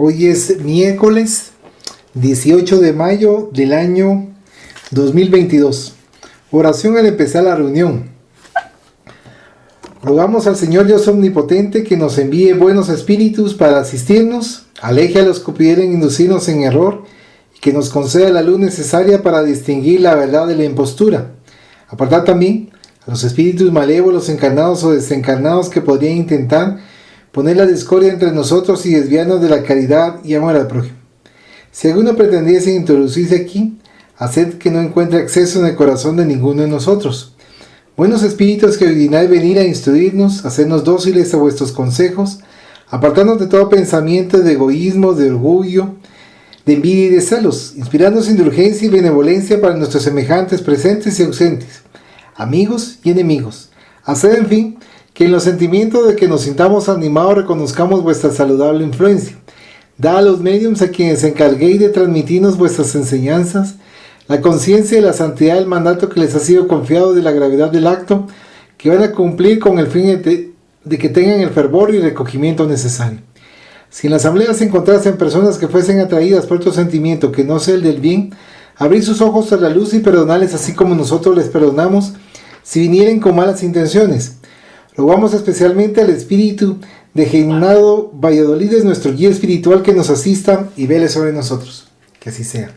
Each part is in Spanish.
Hoy es miércoles 18 de mayo del año 2022. Oración al empezar la reunión. Rogamos al Señor Dios Omnipotente que nos envíe buenos espíritus para asistirnos, aleje a los que pudieren inducirnos en error y que nos conceda la luz necesaria para distinguir la verdad de la impostura. Apartar también a los espíritus malévolos, encarnados o desencarnados que podrían intentar poner la discordia entre nosotros y desviarnos de la caridad y amor al prójimo. Si alguno pretendiese introducirse aquí, haced que no encuentre acceso en el corazón de ninguno de nosotros. Buenos espíritus que dignáis venir a instruirnos, hacernos dóciles a vuestros consejos, apartarnos de todo pensamiento de egoísmo, de orgullo, de envidia y de celos, inspirándonos indulgencia y benevolencia para nuestros semejantes presentes y ausentes, amigos y enemigos. Haced, en fin, que en los sentimientos de que nos sintamos animados reconozcamos vuestra saludable influencia. Da a los médiums a quienes encarguéis de transmitirnos vuestras enseñanzas la conciencia de la santidad del mandato que les ha sido confiado, de la gravedad del acto que van a cumplir, con el fin de que tengan el fervor y recogimiento necesario. Si en la asamblea se encontrasen personas que fuesen atraídas por otro sentimiento que no sea el del bien, abrid sus ojos a la luz y perdonarles así como nosotros les perdonamos si vinieren con malas intenciones. Rogamos especialmente al espíritu de Geinado Valladolid, es nuestro guía espiritual, que nos asista y vele sobre nosotros. Que así sea.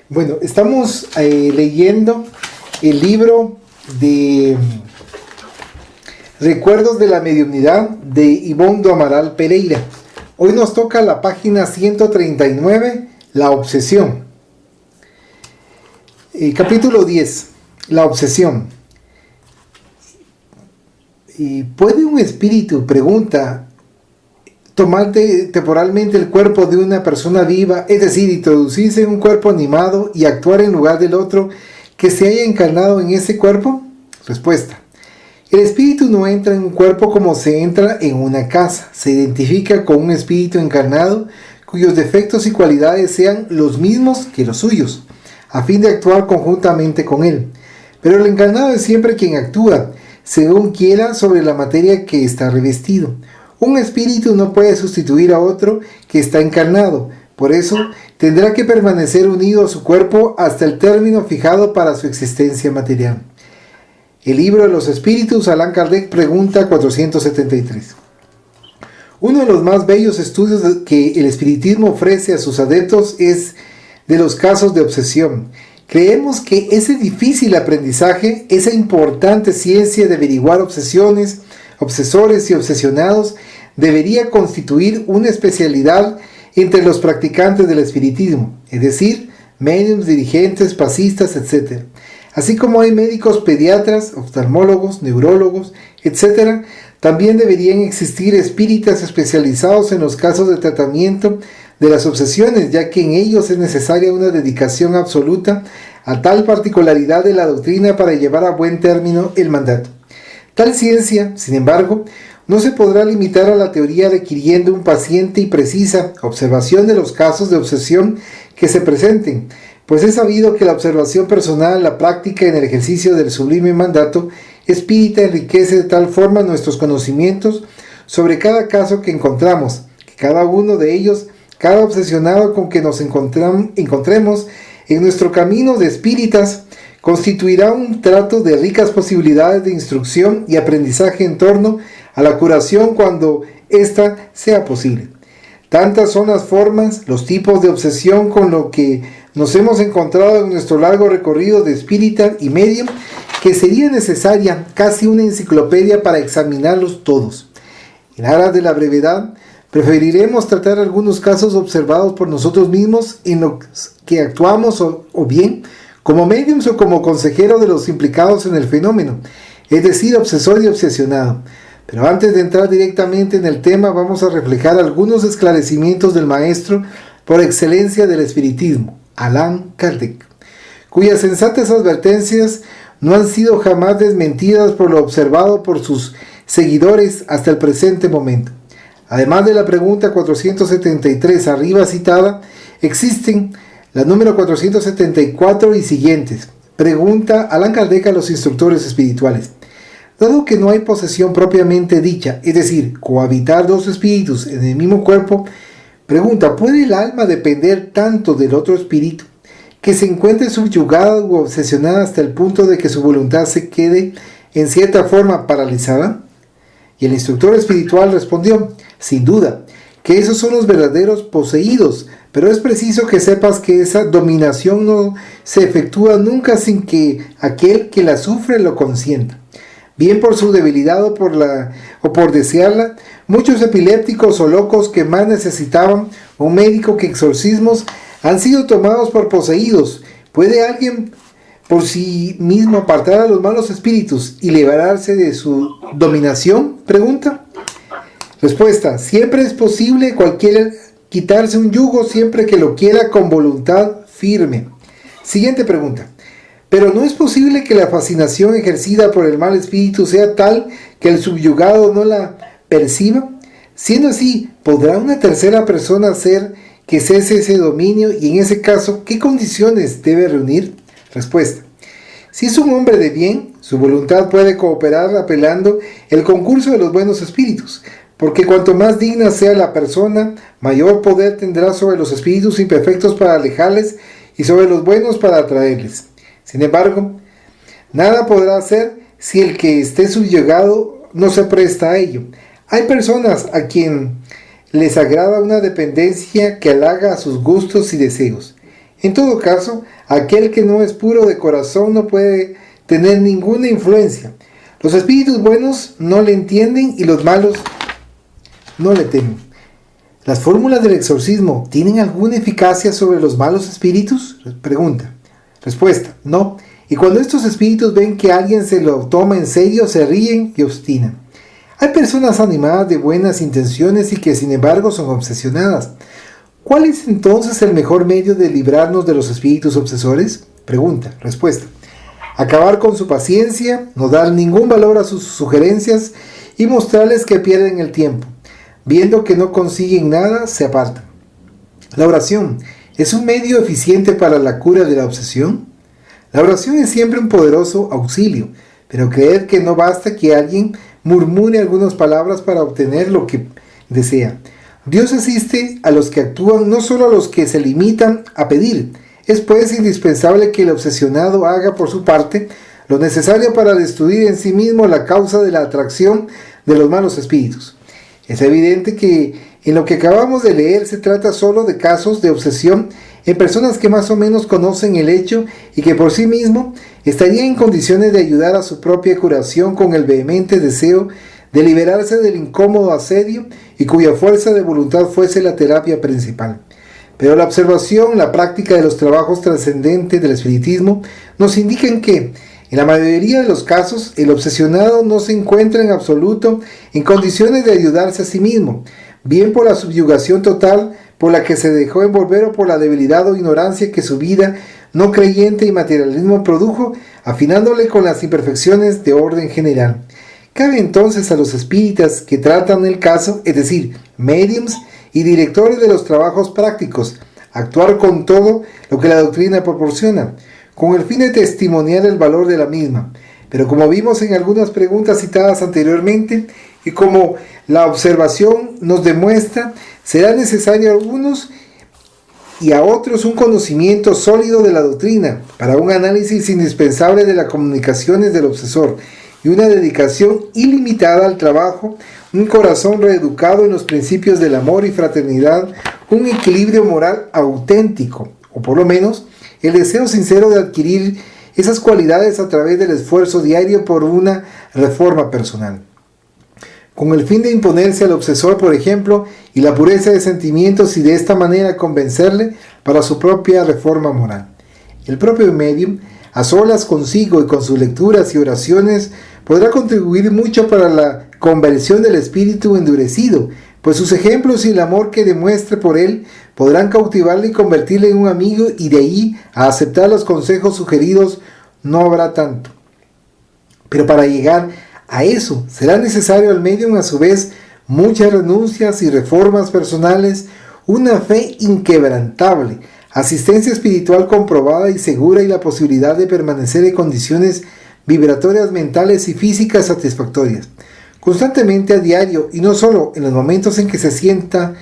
Bueno, estamos leyendo el libro de Recuerdos de la Mediunidad de Ivonne do Amaral Pereira. Hoy nos toca la página 139, la obsesión. Capítulo 10, la obsesión. ¿Puede un espíritu, pregunta, tomar temporalmente el cuerpo de una persona viva, es decir, introducirse en un cuerpo animado y actuar en lugar del otro que se haya encarnado en ese cuerpo? Respuesta: el espíritu no entra en un cuerpo como se entra en una casa. Se identifica con un espíritu encarnado cuyos defectos y cualidades sean los mismos que los suyos, a fin de actuar conjuntamente con él. Pero el encarnado es siempre quien actúa, según quiera, sobre la materia que está revestido. Un espíritu no puede sustituir a otro que está encarnado, por eso tendrá que permanecer unido a su cuerpo hasta el término fijado para su existencia material. El libro de los espíritus, Allan Kardec, pregunta 473. Uno de los más bellos estudios que el espiritismo ofrece a sus adeptos es de los casos de obsesión. Creemos que ese difícil aprendizaje, esa importante ciencia de averiguar obsesiones, obsesores y obsesionados, debería constituir una especialidad entre los practicantes del espiritismo, es decir, médiums, dirigentes, pasistas, etc. Así como hay médicos pediatras, oftalmólogos, neurólogos, etc., también deberían existir espíritas especializados en los casos de tratamiento de las obsesiones, ya que en ellos es necesaria una dedicación absoluta a tal particularidad de la doctrina para llevar a buen término el mandato. Tal ciencia, sin embargo, no se podrá limitar a la teoría, requiriendo un paciente y precisa observación de los casos de obsesión que se presenten, pues es sabido que la observación personal, la práctica en el ejercicio del sublime mandato espírita enriquece de tal forma nuestros conocimientos sobre cada caso que encontramos, que cada uno de ellos, cada obsesionado con que nos encontremos en nuestro camino de espíritas, constituirá un trato de ricas posibilidades de instrucción y aprendizaje en torno a la curación cuando ésta sea posible. Tantas son las formas, los tipos de obsesión con lo que nos hemos encontrado en nuestro largo recorrido de espírita y medium, que sería necesaria casi una enciclopedia para examinarlos todos. En aras de la brevedad, preferiremos tratar algunos casos observados por nosotros mismos en los que actuamos o bien como médiums o como consejero de los implicados en el fenómeno, es decir, obsesor y obsesionado. Pero antes de entrar directamente en el tema, vamos a reflejar algunos esclarecimientos del maestro por excelencia del espiritismo, Allan Kardec, cuyas sensatas advertencias no han sido jamás desmentidas por lo observado por sus seguidores hasta el presente momento. Además de la pregunta 473 arriba citada, existen la número 474 y siguientes. Pregunta Allan Kardec a los instructores espirituales: Dado que no hay posesión propiamente dicha, es decir, cohabitar dos espíritus en el mismo cuerpo, pregunta, ¿puede el alma depender tanto del otro espíritu que se encuentre subyugada u obsesionada hasta el punto de que su voluntad se quede en cierta forma paralizada? Y el instructor espiritual respondió, sin duda, que esos son los verdaderos poseídos, pero es preciso que sepas que esa dominación no se efectúa nunca sin que aquel que la sufre lo consienta. Bien por su debilidad o por desearla, muchos epilépticos o locos que más necesitaban un médico que exorcismos han sido tomados por poseídos. ¿Puede alguien por sí mismo apartar a los malos espíritus y liberarse de su dominación? Pregunta. Respuesta. Siempre es posible quitarse un yugo siempre que lo quiera con voluntad firme. Siguiente pregunta. Pero ¿no es posible que la fascinación ejercida por el mal espíritu sea tal que el subyugado no la perciba? Siendo así, ¿podrá una tercera persona hacer que cese ese dominio y en ese caso, qué condiciones debe reunir? Respuesta. Si es un hombre de bien, su voluntad puede cooperar apelando el concurso de los buenos espíritus, porque cuanto más digna sea la persona, mayor poder tendrá sobre los espíritus imperfectos para alejarles y sobre los buenos para atraerles. Sin embargo, nada podrá hacer si el que esté subyugado no se presta a ello. Hay personas a quien les agrada una dependencia que halaga a sus gustos y deseos. En todo caso, aquel que no es puro de corazón no puede tener ninguna influencia. Los espíritus buenos no le entienden y los malos no le temen. ¿Las fórmulas del exorcismo tienen alguna eficacia sobre los malos espíritus? Pregunta. Respuesta. No. Y cuando estos espíritus ven que alguien se lo toma en serio, se ríen y obstinan. Hay personas animadas de buenas intenciones y que sin embargo son obsesionadas. ¿Cuál es entonces el mejor medio de librarnos de los espíritus obsesores? Pregunta. Respuesta. Acabar con su paciencia, no dar ningún valor a sus sugerencias y mostrarles que pierden el tiempo. Viendo que no consiguen nada, se apartan. La oración ¿es un medio eficiente para la cura de la obsesión? La oración es siempre un poderoso auxilio, pero creer que no basta que alguien murmure algunas palabras para obtener lo que desea. Dios asiste a los que actúan, no solo a los que se limitan a pedir. Es pues indispensable que el obsesionado haga por su parte lo necesario para destruir en sí mismo la causa de la atracción de los malos espíritus. Es evidente que en lo que acabamos de leer se trata solo de casos de obsesión en personas que más o menos conocen el hecho y que por sí mismo estarían en condiciones de ayudar a su propia curación con el vehemente deseo de liberarse del incómodo asedio y cuya fuerza de voluntad fuese la terapia principal. Pero la observación, la práctica de los trabajos trascendentes del espiritismo nos indican que, en la mayoría de los casos, el obsesionado no se encuentra en absoluto en condiciones de ayudarse a sí mismo, bien por la subyugación total por la que se dejó envolver o por la debilidad o ignorancia que su vida no creyente y materialismo produjo, afinándole con las imperfecciones de orden general. Cabe entonces a los espíritas que tratan el caso, es decir, médiums y directores de los trabajos prácticos, actuar con todo lo que la doctrina proporciona, con el fin de testimoniar el valor de la misma. Pero como vimos en algunas preguntas citadas anteriormente, y como la observación nos demuestra, será necesario a algunos y a otros un conocimiento sólido de la doctrina, para un análisis indispensable de las comunicaciones del obsesor, y una dedicación ilimitada al trabajo, un corazón reeducado en los principios del amor y fraternidad, un equilibrio moral auténtico, o por lo menos el deseo sincero de adquirir esas cualidades a través del esfuerzo diario por una reforma personal. Con el fin de imponerse al obsesor, por ejemplo, y la pureza de sentimientos y de esta manera convencerle para su propia reforma moral. El propio medium, a solas consigo y con sus lecturas y oraciones, podrá contribuir mucho para la conversión del espíritu endurecido, pues sus ejemplos y el amor que demuestre por él podrán cautivarle y convertirle en un amigo, y de ahí a aceptar los consejos sugeridos no habrá tanto. Pero para llegar a eso será necesario al medium a su vez muchas renuncias y reformas personales, una fe inquebrantable, asistencia espiritual comprobada y segura y la posibilidad de permanecer en condiciones vibratorias mentales y físicas satisfactorias. Constantemente a diario, y no solo en los momentos en que se sienta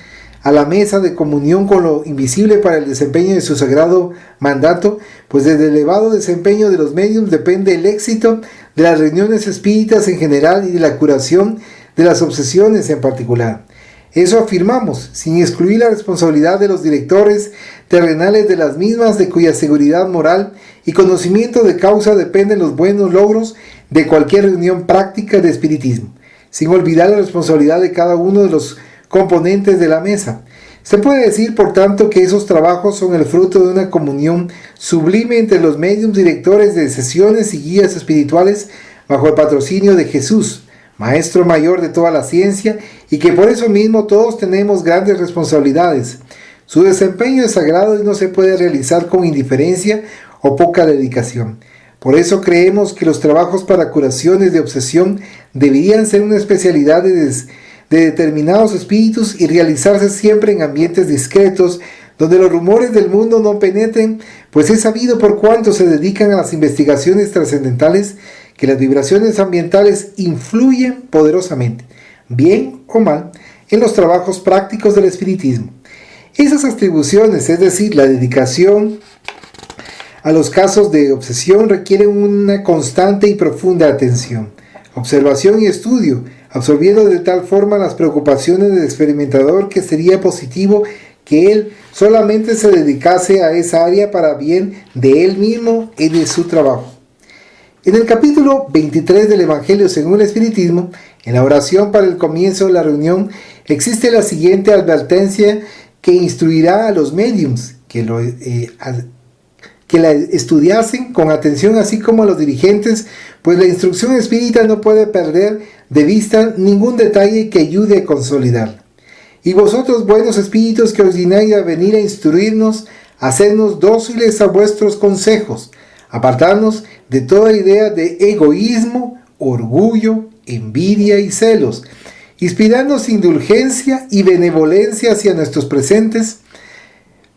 a la mesa de comunión con lo invisible para el desempeño de su sagrado mandato, pues del elevado desempeño de los médiums depende el éxito de las reuniones espíritas en general y de la curación de las obsesiones en particular. Eso afirmamos, sin excluir la responsabilidad de los directores terrenales de las mismas, de cuya seguridad moral y conocimiento de causa dependen los buenos logros de cualquier reunión práctica de espiritismo, sin olvidar la responsabilidad de cada uno de los componentes de la mesa. Se puede decir, por tanto, que esos trabajos son el fruto de una comunión sublime entre los médiums directores de sesiones y guías espirituales bajo el patrocinio de Jesús, Maestro Mayor de toda la ciencia, y que por eso mismo todos tenemos grandes responsabilidades. Su desempeño es sagrado y no se puede realizar con indiferencia o poca dedicación. Por eso creemos que los trabajos para curaciones de obsesión deberían ser una especialidad de determinados espíritus y realizarse siempre en ambientes discretos, donde los rumores del mundo no penetren, pues es sabido por cuanto se dedican a las investigaciones trascendentales que las vibraciones ambientales influyen poderosamente, bien o mal, en los trabajos prácticos del espiritismo. Esas atribuciones, es decir, la dedicación a los casos de obsesión, requieren una constante y profunda atención, observación y estudio, absorbiendo de tal forma las preocupaciones del experimentador que sería positivo que él solamente se dedicase a esa área para bien de él mismo y de su trabajo. En el capítulo 23 del Evangelio según el Espiritismo, en la oración para el comienzo de la reunión, existe la siguiente advertencia que instruirá a los médiums que la estudiasen con atención, así como a los dirigentes, pues la instrucción espírita no puede perder de vista ningún detalle que ayude a consolidarla. Y vosotros, buenos espíritus, que os dignáis a venir a instruirnos, hacednos dóciles a vuestros consejos, apartarnos de toda idea de egoísmo, orgullo, envidia y celos, inspirarnos indulgencia y benevolencia hacia nuestros presentes,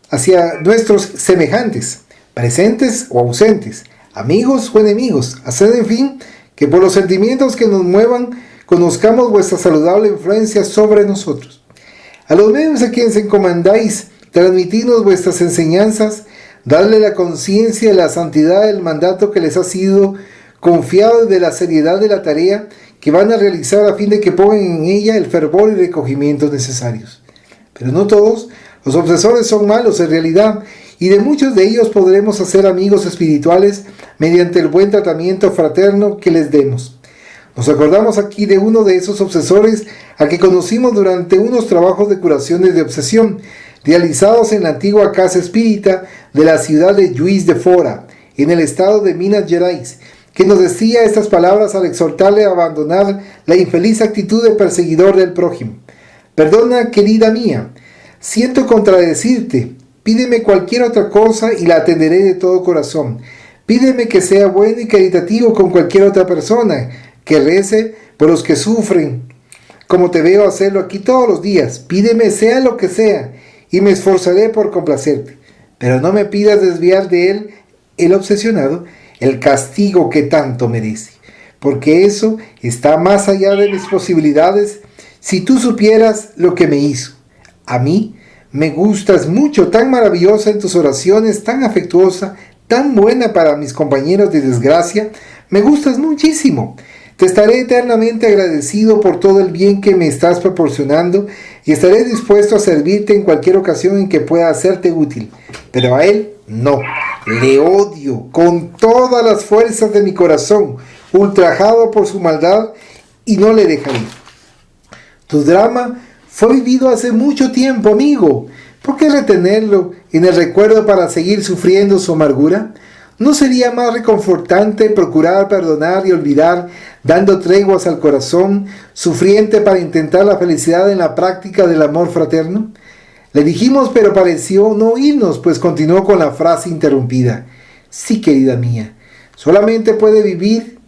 hacia nuestros semejantes, presentes o ausentes, amigos o enemigos, haced en fin que por los sentimientos que nos muevan conozcamos vuestra saludable influencia sobre nosotros. A los medios a quienes encomendáis transmitirnos vuestras enseñanzas, darle la conciencia de la santidad del mandato que les ha sido confiado y de la seriedad de la tarea que van a realizar a fin de que pongan en ella el fervor y recogimiento necesarios. Pero no todos los obsesores son malos en realidad, y de muchos de ellos podremos hacer amigos espirituales mediante el buen tratamiento fraterno que les demos. Nos acordamos aquí de uno de esos obsesores a que conocimos durante unos trabajos de curaciones de obsesión, realizados en la antigua casa espírita de la ciudad de Juiz de Fora, en el estado de Minas Gerais, que nos decía estas palabras al exhortarle a abandonar la infeliz actitud de perseguidor del prójimo. Perdona, querida mía, siento contradecirte. Pídeme cualquier otra cosa y la atenderé de todo corazón. Pídeme que sea bueno y caritativo con cualquier otra persona, que rece por los que sufren, como te veo hacerlo aquí todos los días. Pídeme sea lo que sea, y me esforzaré por complacerte. Pero no me pidas desviar de él, el obsesionado, el castigo que tanto merece, porque eso está más allá de mis posibilidades. Si tú supieras lo que me hizo. A mí me gustas mucho, tan maravillosa en tus oraciones, tan afectuosa, tan buena para mis compañeros de desgracia. Me gustas muchísimo. Te estaré eternamente agradecido por todo el bien que me estás proporcionando y estaré dispuesto a servirte en cualquier ocasión en que pueda hacerte útil. Pero a él no. Le odio con todas las fuerzas de mi corazón, ultrajado por su maldad, y no le dejaré. Tu drama fue vivido hace mucho tiempo, amigo. ¿Por qué retenerlo en el recuerdo para seguir sufriendo su amargura? ¿No sería más reconfortante procurar perdonar y olvidar, dando treguas al corazón sufriente para intentar la felicidad en la práctica del amor fraterno? Le dijimos, pero pareció no oírnos, pues continuó con la frase interrumpida. Sí, querida mía, solamente puede vivir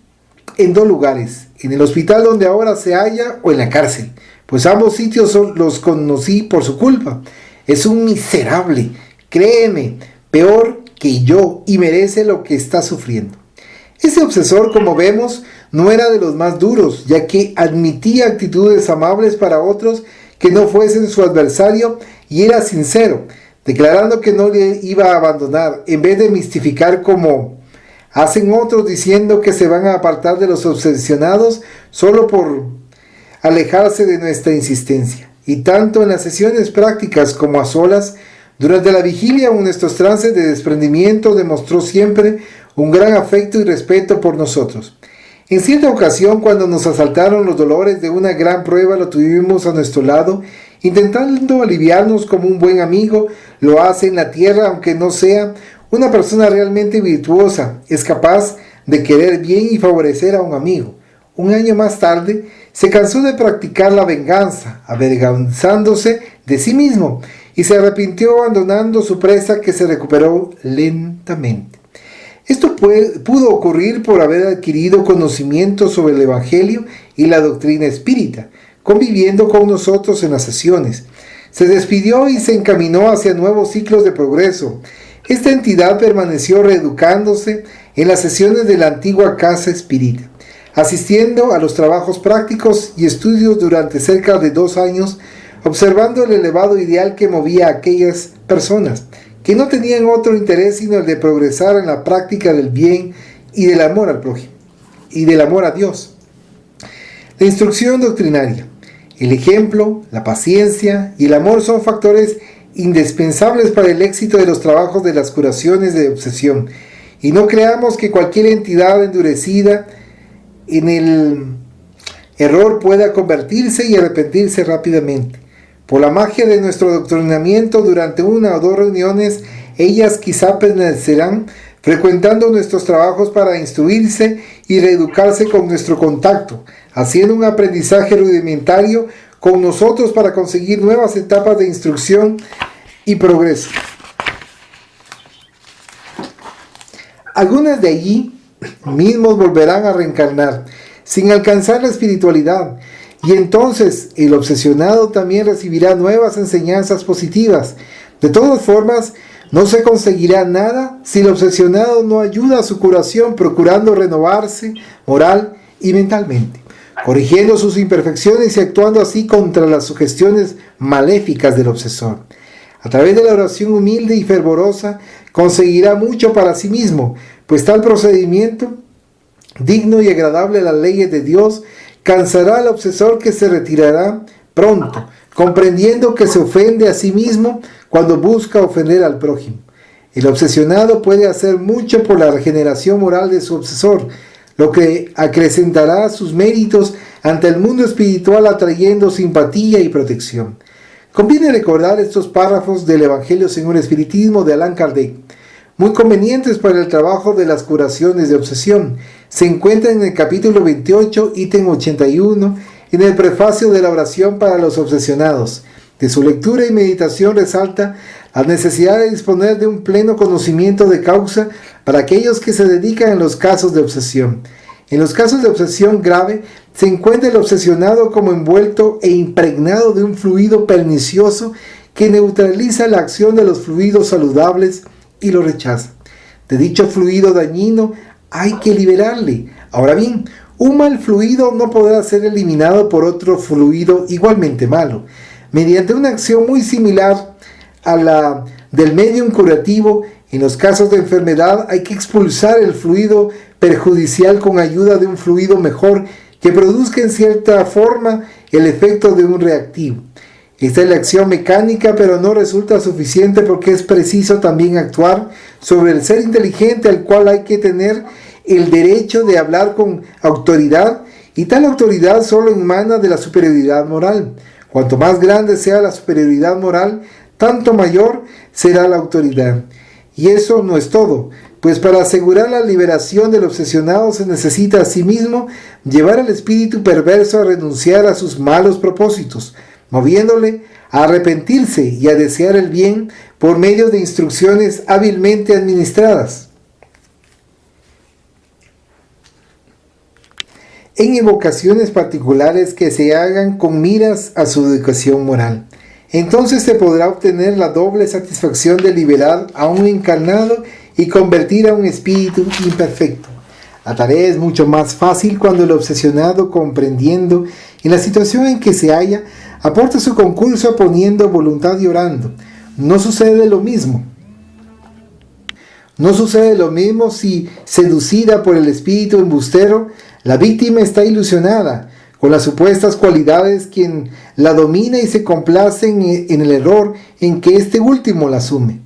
en dos lugares, en el hospital donde ahora se halla o en la cárcel, pues ambos sitios los conocí por su culpa. Es un miserable, créeme, peor que yo, y merece lo que está sufriendo. Ese obsesor, como vemos, no era de los más duros, ya que admitía actitudes amables para otros que no fuesen su adversario y era sincero, declarando que no le iba a abandonar, en vez de mistificar como hacen otros diciendo que se van a apartar de los obsesionados solo por alejarse de nuestra insistencia. Y tanto en las sesiones prácticas como a solas, durante la vigilia o en nuestros trances de desprendimiento, demostró siempre un gran afecto y respeto por nosotros. En cierta ocasión, cuando nos asaltaron los dolores de una gran prueba, lo tuvimos a nuestro lado, intentando aliviarnos como un buen amigo lo hace en la tierra, aunque no sea una persona realmente virtuosa, es capaz de querer bien y favorecer a un amigo. Un año más tarde, se cansó de practicar la venganza, avergonzándose de sí mismo, y se arrepintió abandonando su presa, que se recuperó lentamente. Esto pudo ocurrir por haber adquirido conocimiento sobre el Evangelio y la doctrina espírita, conviviendo con nosotros en las sesiones. Se despidió y se encaminó hacia nuevos ciclos de progreso. Esta entidad permaneció reeducándose en las sesiones de la antigua casa espírita, asistiendo a los trabajos prácticos y estudios durante cerca de 2 años, observando el elevado ideal que movía a aquellas personas que no tenían otro interés sino el de progresar en la práctica del bien y del amor al prójimo y del amor a Dios. La instrucción doctrinaria, el ejemplo, la paciencia y el amor son factores indispensables para el éxito de los trabajos de las curaciones de obsesión, y no creamos que cualquier entidad endurecida en el error pueda convertirse y arrepentirse rápidamente. Por la magia de nuestro adoctrinamiento, durante 1 o 2 reuniones, ellas quizá permanecerán frecuentando nuestros trabajos para instruirse y reeducarse con nuestro contacto, haciendo un aprendizaje rudimentario con nosotros para conseguir nuevas etapas de instrucción y progreso. Algunas de allí mismos volverán a reencarnar sin alcanzar la espiritualidad, y entonces el obsesionado también recibirá nuevas enseñanzas positivas. De todas formas, no se conseguirá nada si el obsesionado no ayuda a su curación, procurando renovarse moral y mentalmente, corrigiendo sus imperfecciones y actuando así contra las sugestiones maléficas del obsesor. A través de la oración humilde y fervorosa, conseguirá mucho para sí mismo, pues tal procedimiento, digno y agradable a las leyes de Dios, cansará al obsesor, que se retirará pronto, comprendiendo que se ofende a sí mismo cuando busca ofender al prójimo. El obsesionado puede hacer mucho por la regeneración moral de su obsesor, lo que acrecentará sus méritos ante el mundo espiritual, atrayendo simpatía y protección. Conviene recordar estos párrafos del Evangelio según el Espiritismo de Allan Kardec, muy convenientes para el trabajo de las curaciones de obsesión. Se encuentran en el capítulo 28, ítem 81, en el prefacio de la oración para los obsesionados. De su lectura y meditación resalta la necesidad de disponer de un pleno conocimiento de causa para aquellos que se dedican en los casos de obsesión. En los casos de obsesión grave, se encuentra el obsesionado como envuelto e impregnado de un fluido pernicioso que neutraliza la acción de los fluidos saludables y lo rechaza. De dicho fluido dañino hay que liberarle. Ahora bien, un mal fluido no podrá ser eliminado por otro fluido igualmente malo. Mediante una acción muy similar a la del medium curativo, en los casos de enfermedad hay que expulsar el fluido perjudicial con ayuda de un fluido mejor que produzca en cierta forma el efecto de un reactivo. Esta es la acción mecánica, pero no resulta suficiente, porque es preciso también actuar sobre el ser inteligente, al cual hay que tener el derecho de hablar con autoridad, y tal autoridad solo emana de la superioridad moral. Cuanto más grande sea la superioridad moral, tanto mayor será la autoridad. Y eso no es todo, pues para asegurar la liberación del obsesionado se necesita asimismo llevar al espíritu perverso a renunciar a sus malos propósitos, moviéndole a arrepentirse y a desear el bien por medio de instrucciones hábilmente administradas. En evocaciones particulares que se hagan con miras a su educación moral. Entonces se podrá obtener la doble satisfacción de liberar a un encarnado y convertir a un espíritu imperfecto. La tarea es mucho más fácil cuando el obsesionado, comprendiendo en la situación en que se halla, aporta su concurso poniendo voluntad y orando. No sucede lo mismo. No sucede lo mismo si, seducida por el espíritu embustero, la víctima está ilusionada con las supuestas cualidades quien la domina y se complace en el error en que este último la asume.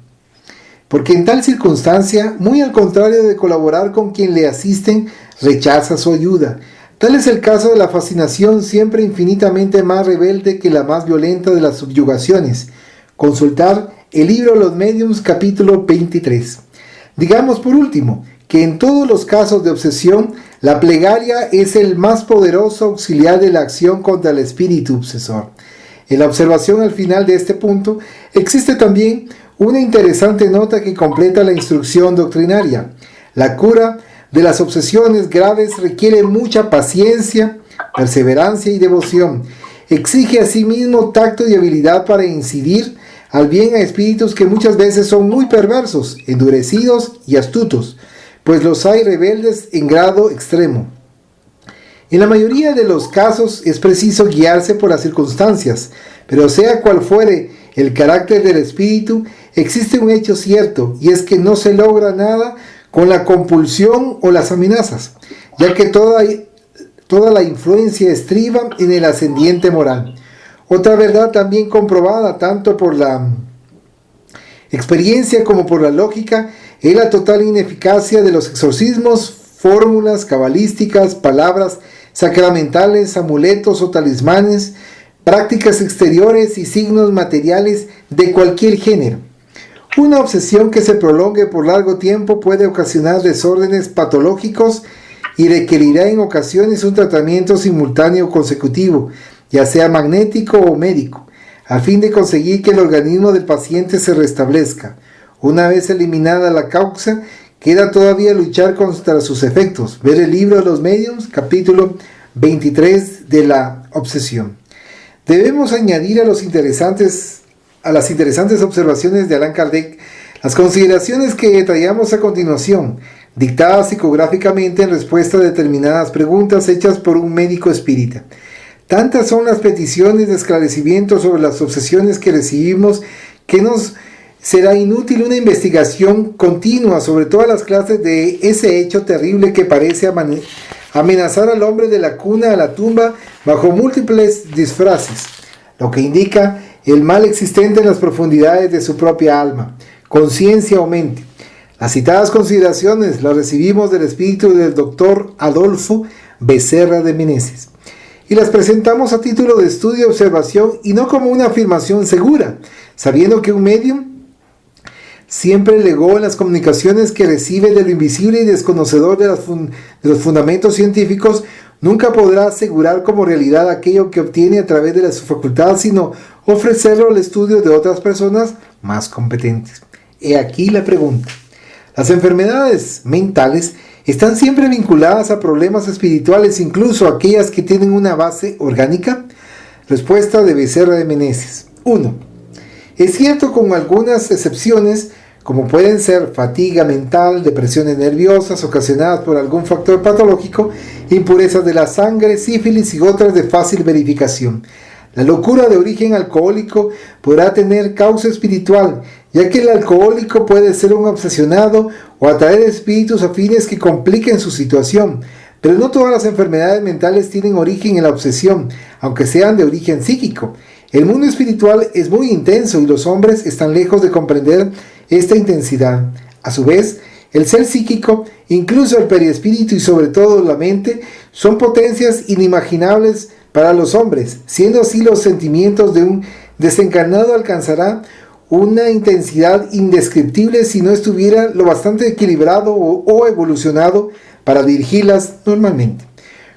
Porque en tal circunstancia, muy al contrario de colaborar con quien le asisten, rechaza su ayuda. Tal es el caso de la fascinación, siempre infinitamente más rebelde que la más violenta de las subyugaciones. Consultar el libro Los Mediums, capítulo 23. Digamos por último, que en todos los casos de obsesión, la plegaria es el más poderoso auxiliar de la acción contra el espíritu obsesor. En la observación al final de este punto, existe también una interesante nota que completa la instrucción doctrinaria. La cura de las obsesiones graves requiere mucha paciencia, perseverancia y devoción. Exige asimismo tacto y habilidad para incidir al bien a espíritus que muchas veces son muy perversos, endurecidos y astutos, pues los hay rebeldes en grado extremo. En la mayoría de los casos es preciso guiarse por las circunstancias, pero sea cual fuere el carácter del espíritu, existe un hecho cierto, y es que no se logra nada con la compulsión o las amenazas, ya que toda la influencia estriba en el ascendiente moral. Otra verdad también comprobada tanto por la experiencia como por la lógica es la total ineficacia de los exorcismos, fórmulas cabalísticas, palabras sacramentales, amuletos o talismanes, prácticas exteriores y signos materiales de cualquier género. Una obsesión que se prolongue por largo tiempo puede ocasionar desórdenes patológicos y requerirá en ocasiones un tratamiento simultáneo consecutivo, ya sea magnético o médico, a fin de conseguir que el organismo del paciente se restablezca. Una vez eliminada la causa, queda todavía luchar contra sus efectos. Ver el libro de los Mediums, capítulo 23 de la obsesión. Debemos añadir a las interesantes observaciones de Allan Kardec las consideraciones que detallamos a continuación, dictadas psicográficamente en respuesta a determinadas preguntas hechas por un médico espírita. Tantas son las peticiones de esclarecimiento sobre las obsesiones que recibimos que nos será inútil una investigación continua sobre todas las clases de ese hecho terrible que parece amenazar al hombre de la cuna a la tumba bajo múltiples disfraces, lo que indica el mal existente en las profundidades de su propia alma, conciencia o mente. Las citadas consideraciones las recibimos del espíritu del doctor Adolfo Becerra de Meneses y las presentamos a título de estudio y observación y no como una afirmación segura, sabiendo que un medium siempre legó en las comunicaciones que recibe de lo invisible y desconocedor de los fundamentos científicos, nunca podrá asegurar como realidad aquello que obtiene a través de su facultad, sino ofrecerlo al estudio de otras personas más competentes. He aquí la pregunta. ¿Las enfermedades mentales están siempre vinculadas a problemas espirituales, incluso aquellas que tienen una base orgánica? Respuesta de Becerra de Meneses. 1. Es cierto, con algunas excepciones, como pueden ser fatiga mental, depresiones nerviosas ocasionadas por algún factor patológico, impurezas de la sangre, sífilis y otras de fácil verificación. La locura de origen alcohólico podrá tener causa espiritual, ya que el alcohólico puede ser un obsesionado o atraer espíritus afines que compliquen su situación. Pero no todas las enfermedades mentales tienen origen en la obsesión, aunque sean de origen psíquico. El mundo espiritual es muy intenso y los hombres están lejos de comprender esta intensidad. A su vez, el ser psíquico, incluso el perispíritu y sobre todo la mente, son potencias inimaginables para los hombres, siendo así los sentimientos de un desencarnado alcanzará una intensidad indescriptible si no estuviera lo bastante equilibrado o evolucionado para dirigirlas normalmente.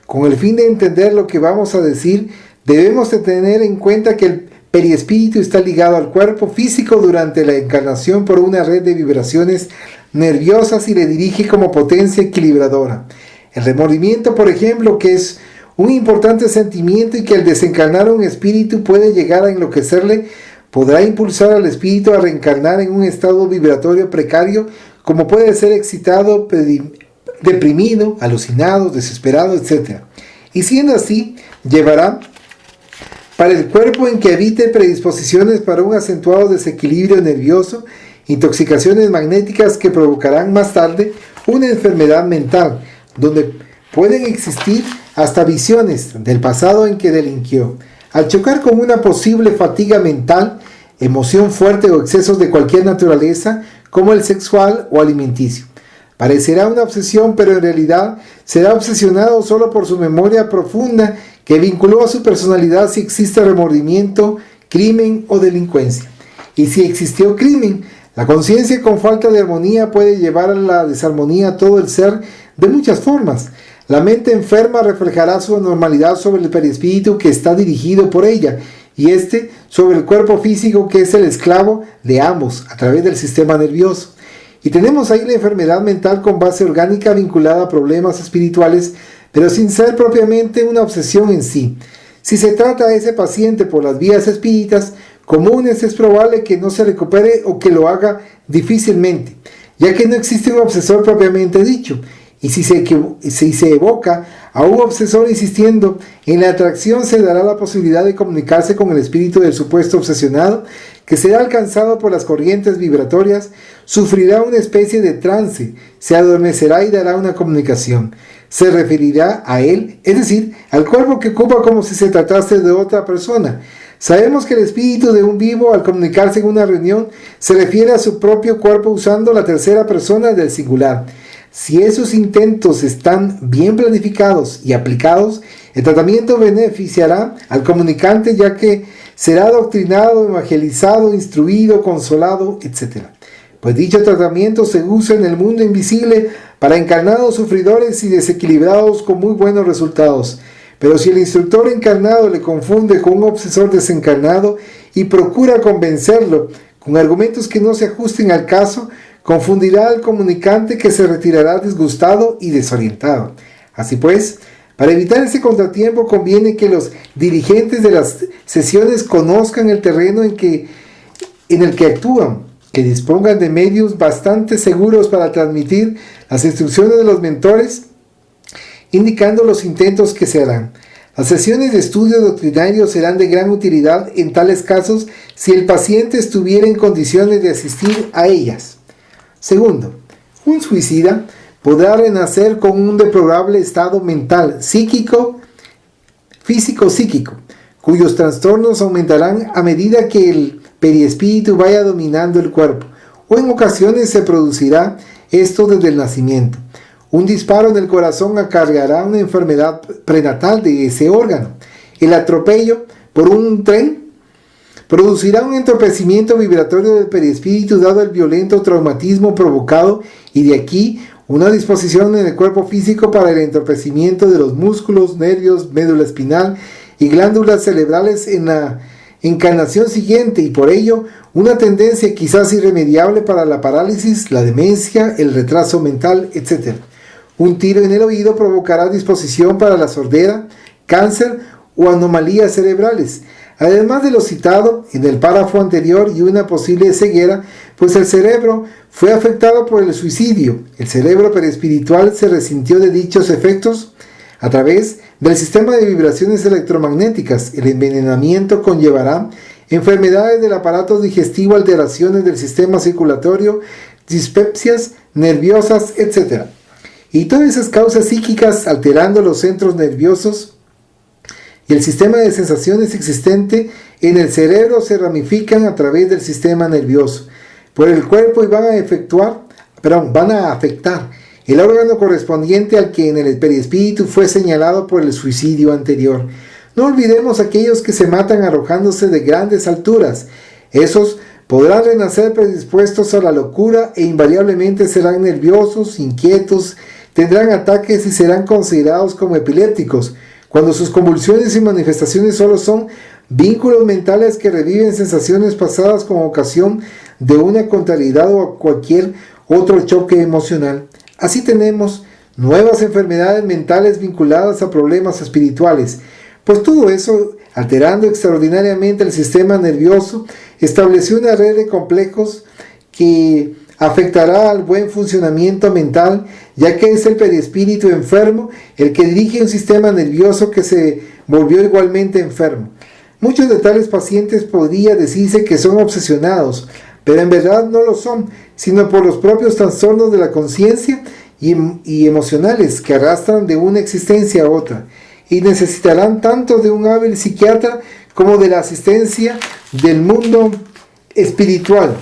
Con el fin de entender lo que vamos a decir, debemos de tener en cuenta que el perispíritu está ligado al cuerpo físico durante la encarnación por una red de vibraciones nerviosas y le dirige como potencia equilibradora. El remordimiento, por ejemplo, que es un importante sentimiento y que al desencarnar un espíritu puede llegar a enloquecerle, podrá impulsar al espíritu a reencarnar en un estado vibratorio precario, como puede ser excitado deprimido, alucinado, desesperado, etc. Y siendo así, llevará para el cuerpo en que habite predisposiciones para un acentuado desequilibrio nervioso, intoxicaciones magnéticas que provocarán más tarde una enfermedad mental, donde pueden existir hasta visiones del pasado en que delinquió. Al chocar con una posible fatiga mental, emoción fuerte o excesos de cualquier naturaleza, como el sexual o alimenticio. Parecerá una obsesión, pero en realidad será obsesionado solo por su memoria profunda que vinculó a su personalidad si existe remordimiento, crimen o delincuencia. Y si existió crimen, la conciencia con falta de armonía puede llevar a la desarmonía a todo el ser de muchas formas. La mente enferma reflejará su anormalidad sobre el perispíritu que está dirigido por ella, y este sobre el cuerpo físico que es el esclavo de ambos a través del sistema nervioso. Y tenemos ahí la enfermedad mental con base orgánica vinculada a problemas espirituales, pero sin ser propiamente una obsesión en sí. Si se trata a ese paciente por las vías espíritas comunes, es probable que no se recupere o que lo haga difícilmente, ya que no existe un obsesor propiamente dicho. Y si se evoca a un obsesor insistiendo en la atracción, se dará la posibilidad de comunicarse con el espíritu del supuesto obsesionado, que será alcanzado por las corrientes vibratorias, sufrirá una especie de trance, se adormecerá y dará una comunicación. Se referirá a él, es decir, al cuerpo que ocupa, como si se tratase de otra persona. Sabemos que el espíritu de un vivo, al comunicarse en una reunión, se refiere a su propio cuerpo usando la tercera persona del singular. Si esos intentos están bien planificados y aplicados, el tratamiento beneficiará al comunicante, ya que será adoctrinado, evangelizado, instruido, consolado, etc. Pues dicho tratamiento se usa en el mundo invisible para encarnados sufridores y desequilibrados con muy buenos resultados. Pero si el instructor encarnado le confunde con un obsesor desencarnado y procura convencerlo con argumentos que no se ajusten al caso, confundirá al comunicante, que se retirará disgustado y desorientado. Así pues, para evitar ese contratiempo conviene que los dirigentes de las sesiones conozcan el terreno en el que actúan, que dispongan de medios bastante seguros para transmitir las instrucciones de los mentores, indicando los intentos que se harán. Las sesiones de estudio doctrinario serán de gran utilidad en tales casos si el paciente estuviera en condiciones de asistir a ellas. Segundo, un suicida podrá renacer con un deplorable estado mental, físico-psíquico, cuyos trastornos aumentarán a medida que el periespíritu vaya dominando el cuerpo, o en ocasiones se producirá esto desde el nacimiento. Un disparo en el corazón acarreará una enfermedad prenatal de ese órgano. El atropello por un tren producirá un entorpecimiento vibratorio del perispíritu dado el violento traumatismo provocado, y de aquí una disposición en el cuerpo físico para el entorpecimiento de los músculos, nervios, médula espinal y glándulas cerebrales en la encarnación siguiente, y por ello una tendencia quizás irremediable para la parálisis, la demencia, el retraso mental, etc. Un tiro en el oído provocará disposición para la sordera, cáncer o anomalías cerebrales. Además de lo citado en el párrafo anterior, y una posible ceguera, pues el cerebro fue afectado por el suicidio. El cerebro perispiritual se resintió de dichos efectos a través del sistema de vibraciones electromagnéticas. El envenenamiento conllevará enfermedades del aparato digestivo, alteraciones del sistema circulatorio, dispepsias nerviosas, etc. Y todas esas causas psíquicas alterando los centros nerviosos y el sistema de sensaciones existente en el cerebro se ramifican a través del sistema nervioso por el cuerpo y van a afectar el órgano correspondiente al que en el perispíritu fue señalado por el suicidio anterior. No olvidemos aquellos que se matan arrojándose de grandes alturas. Esos podrán renacer predispuestos a la locura e invariablemente serán nerviosos, inquietos, tendrán ataques y serán considerados como epilépticos, cuando sus convulsiones y manifestaciones solo son vínculos mentales que reviven sensaciones pasadas con ocasión de una contrariedad o cualquier otro choque emocional. Así tenemos nuevas enfermedades mentales vinculadas a problemas espirituales, pues todo eso, alterando extraordinariamente el sistema nervioso, estableció una red de complejos que afectará al buen funcionamiento mental, ya que es el perispíritu enfermo el que dirige un sistema nervioso que se volvió igualmente enfermo. Muchos de tales pacientes podría decirse que son obsesionados, pero en verdad no lo son, sino por los propios trastornos de la conciencia y emocionales que arrastran de una existencia a otra, y necesitarán tanto de un hábil psiquiatra como de la asistencia del mundo espiritual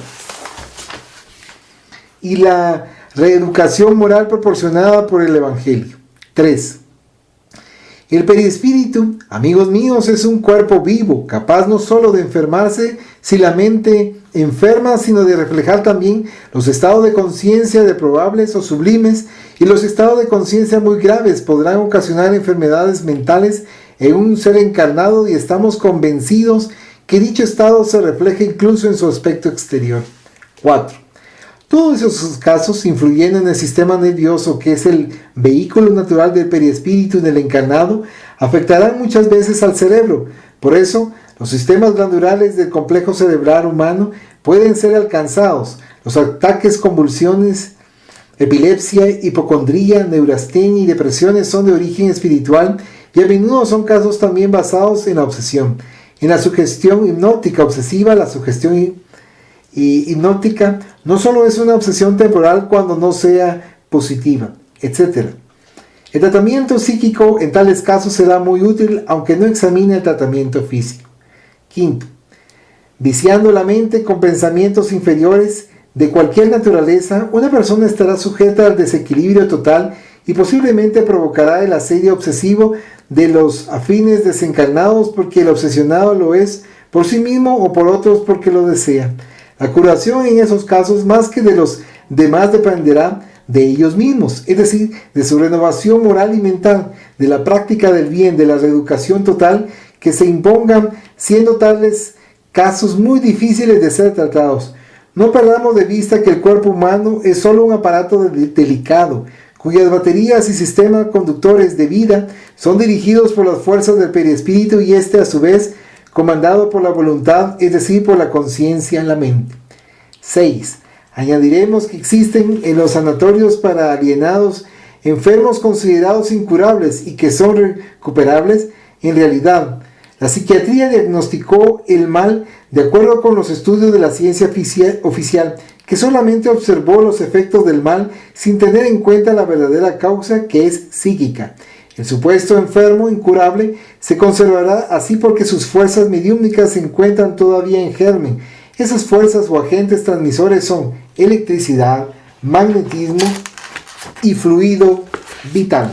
y la reeducación moral proporcionada por el Evangelio. 3. El perispíritu, amigos míos, es un cuerpo vivo, capaz no solo de enfermarse si la mente enferma, sino de reflejar también los estados de conciencia deprobables o sublimes, y los estados de conciencia muy graves podrán ocasionar enfermedades mentales en un ser encarnado, y estamos convencidos que dicho estado se refleja incluso en su aspecto exterior. 4. Todos esos casos, influyendo en el sistema nervioso, que es el vehículo natural del perispíritu en el encarnado, afectarán muchas veces al cerebro. Por eso, los sistemas glandulares del complejo cerebral humano pueden ser alcanzados. Los ataques, convulsiones, epilepsia, hipocondría, neurastenia y depresiones son de origen espiritual, y a menudo son casos también basados en la obsesión. En la sugestión hipnótica obsesiva, la sugestión hipnótica no solo es una obsesión temporal cuando no sea positiva, etc. El tratamiento psíquico en tales casos será muy útil, aunque no examine el tratamiento físico. 5. Viciando la mente con pensamientos inferiores de cualquier naturaleza, una persona estará sujeta al desequilibrio total y posiblemente provocará el asedio obsesivo de los afines desencarnados, porque el obsesionado lo es por sí mismo o por otros porque lo desea. La curación en esos casos, más que de los demás, dependerá de ellos mismos, es decir, de su renovación moral y mental, de la práctica del bien, de la reeducación total que se impongan, siendo tales casos muy difíciles de ser tratados. No perdamos de vista que el cuerpo humano es solo un aparato delicado, cuyas baterías y sistemas conductores de vida son dirigidos por las fuerzas del perispíritu, y este a su vez comandado por la voluntad, es decir, por la conciencia en la mente. 6. Añadiremos que existen en los sanatorios para alienados enfermos considerados incurables y que son recuperables. En realidad, la psiquiatría diagnosticó el mal de acuerdo con los estudios de la ciencia oficial, que solamente observó los efectos del mal sin tener en cuenta la verdadera causa, que es psíquica. El supuesto enfermo incurable se conservará así porque sus fuerzas mediúmnicas se encuentran todavía en germen. Esas fuerzas o agentes transmisores son electricidad, magnetismo y fluido vital.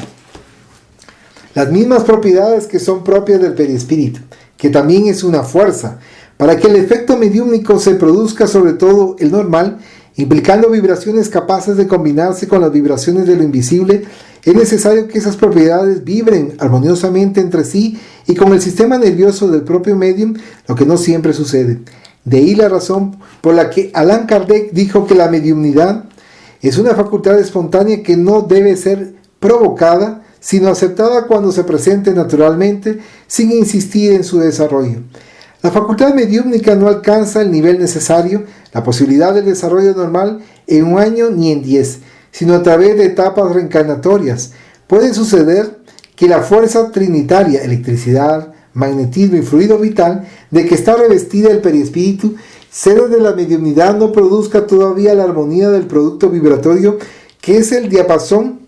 Las mismas propiedades que son propias del perispíritu, que también es una fuerza. Para que el efecto mediúmnico se produzca, sobre todo el normal, implicando vibraciones capaces de combinarse con las vibraciones de lo invisible, es necesario que esas propiedades vibren armoniosamente entre sí y con el sistema nervioso del propio medium, lo que no siempre sucede. De ahí la razón por la que Allan Kardec dijo que la mediumnidad es una facultad espontánea que no debe ser provocada, sino aceptada cuando se presente naturalmente, sin insistir en su desarrollo. La facultad mediúmnica no alcanza el nivel necesario, la posibilidad del desarrollo normal, en un año ni en 10, sino a través de etapas reencarnatorias. Puede suceder que la fuerza trinitaria, electricidad, magnetismo y fluido vital, de que está revestida el perispíritu, sede de la mediunidad, no produzca todavía la armonía del producto vibratorio, que es el diapasón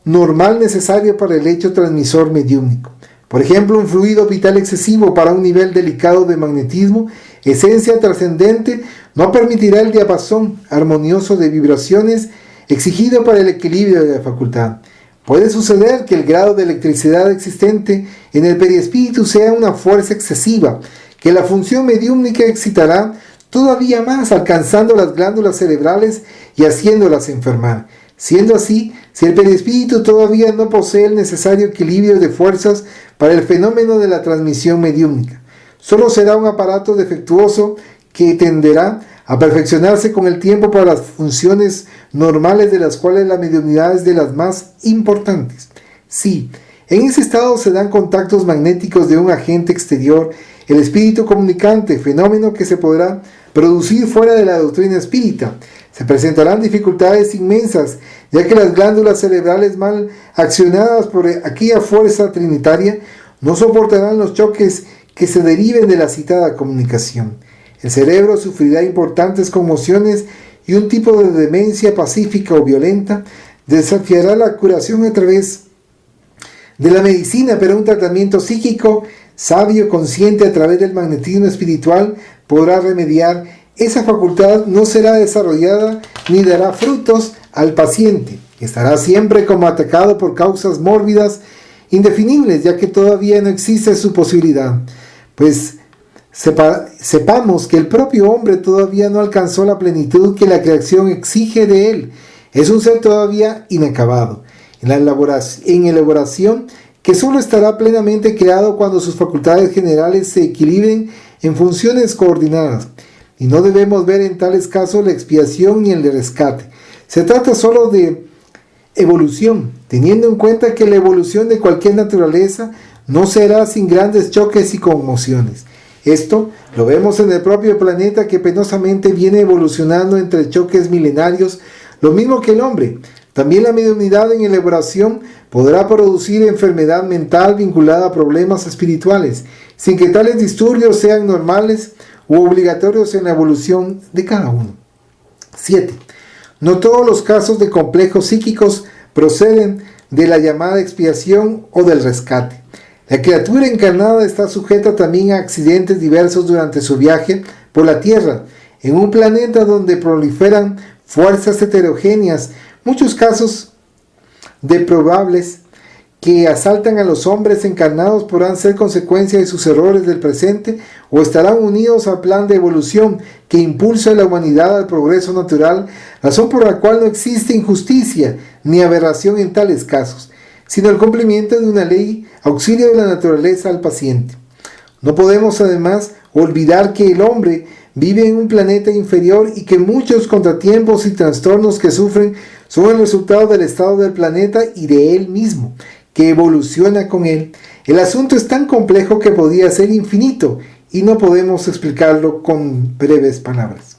normal necesario para el hecho transmisor mediúmnico. Por ejemplo, un fluido vital excesivo para un nivel delicado de magnetismo, esencia trascendente, no permitirá el diapasón armonioso de vibraciones exigido para el equilibrio de la facultad. Puede suceder que el grado de electricidad existente en el perispíritu sea una fuerza excesiva, que la función mediúmnica excitará todavía más, alcanzando las glándulas cerebrales y haciéndolas enfermar. Siendo así, si el perispíritu todavía no posee el necesario equilibrio de fuerzas para el fenómeno de la transmisión mediúmnica, solo será un aparato defectuoso que tenderá a perfeccionarse con el tiempo para las funciones normales, de las cuales la mediunidad es de las más importantes. Sí, en ese estado se dan contactos magnéticos de un agente exterior, el espíritu comunicante, fenómeno que se podrá producir fuera de la doctrina espírita. Se presentarán dificultades inmensas, ya que las glándulas cerebrales mal accionadas por aquella fuerza trinitaria no soportarán los choques que se deriven de la citada comunicación. El cerebro sufrirá importantes conmociones y un tipo de demencia pacífica o violenta desafiará la curación a través de la medicina, pero un tratamiento psíquico, sabio, consciente a través del magnetismo espiritual podrá remediar. Esa facultad no será desarrollada ni dará frutos al paciente. Estará siempre como atacado por causas mórbidas indefinibles, ya que todavía no existe su posibilidad. Pues sepamos que el propio hombre todavía no alcanzó la plenitud que la creación exige de él. Es un ser todavía inacabado en elaboración, que solo estará plenamente creado cuando sus facultades generales se equilibren en funciones coordinadas. Y no debemos ver en tales casos la expiación ni el rescate. Se trata solo de evolución, teniendo en cuenta que la evolución de cualquier naturaleza no será sin grandes choques y conmociones. Esto lo vemos en el propio planeta, que penosamente viene evolucionando entre choques milenarios, lo mismo que el hombre. También la mediunidad en elaboración podrá producir enfermedad mental vinculada a problemas espirituales, sin que tales disturbios sean normales u obligatorios en la evolución de cada uno. 7. No todos los casos de complejos psíquicos proceden de la llamada expiación o del rescate. La criatura encarnada está sujeta también a accidentes diversos durante su viaje por la Tierra, en un planeta donde proliferan fuerzas heterogéneas. Muchos casos de probables que asaltan a los hombres encarnados podrán ser consecuencia de sus errores del presente o estarán unidos al plan de evolución que impulsa a la humanidad al progreso natural, razón por la cual no existe injusticia ni aberración en tales casos, sino el cumplimiento de una ley, auxilio de la naturaleza al paciente. No podemos además olvidar que el hombre vive en un planeta inferior y que muchos contratiempos y trastornos que sufren son el resultado del estado del planeta y de él mismo, que evoluciona con él. El asunto es tan complejo que podría ser infinito y no podemos explicarlo con breves palabras.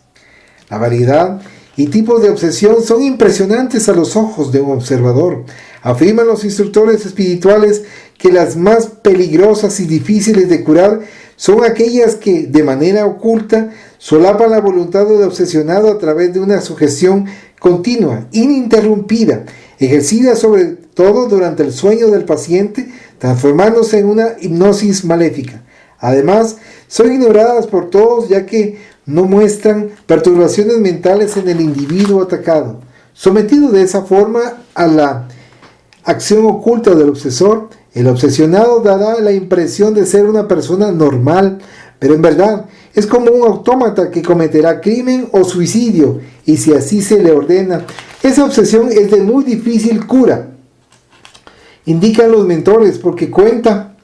La variedad y tipos de obsesión son impresionantes a los ojos de un observador. Afirman los instructores espirituales que las más peligrosas y difíciles de curar son aquellas que, de manera oculta, solapan la voluntad del obsesionado a través de una sugestión continua, ininterrumpida, ejercida sobre todo durante el sueño del paciente, transformándose en una hipnosis maléfica. Además, son ignoradas por todos, ya que no muestran perturbaciones mentales en el individuo atacado. Sometido de esa forma a la acción oculta del obsesor, el obsesionado dará la impresión de ser una persona normal, pero en verdad es como un autómata que cometerá crimen o suicidio, y si así se le ordena. Esa obsesión es de muy difícil cura, indican los mentores, porque cuenta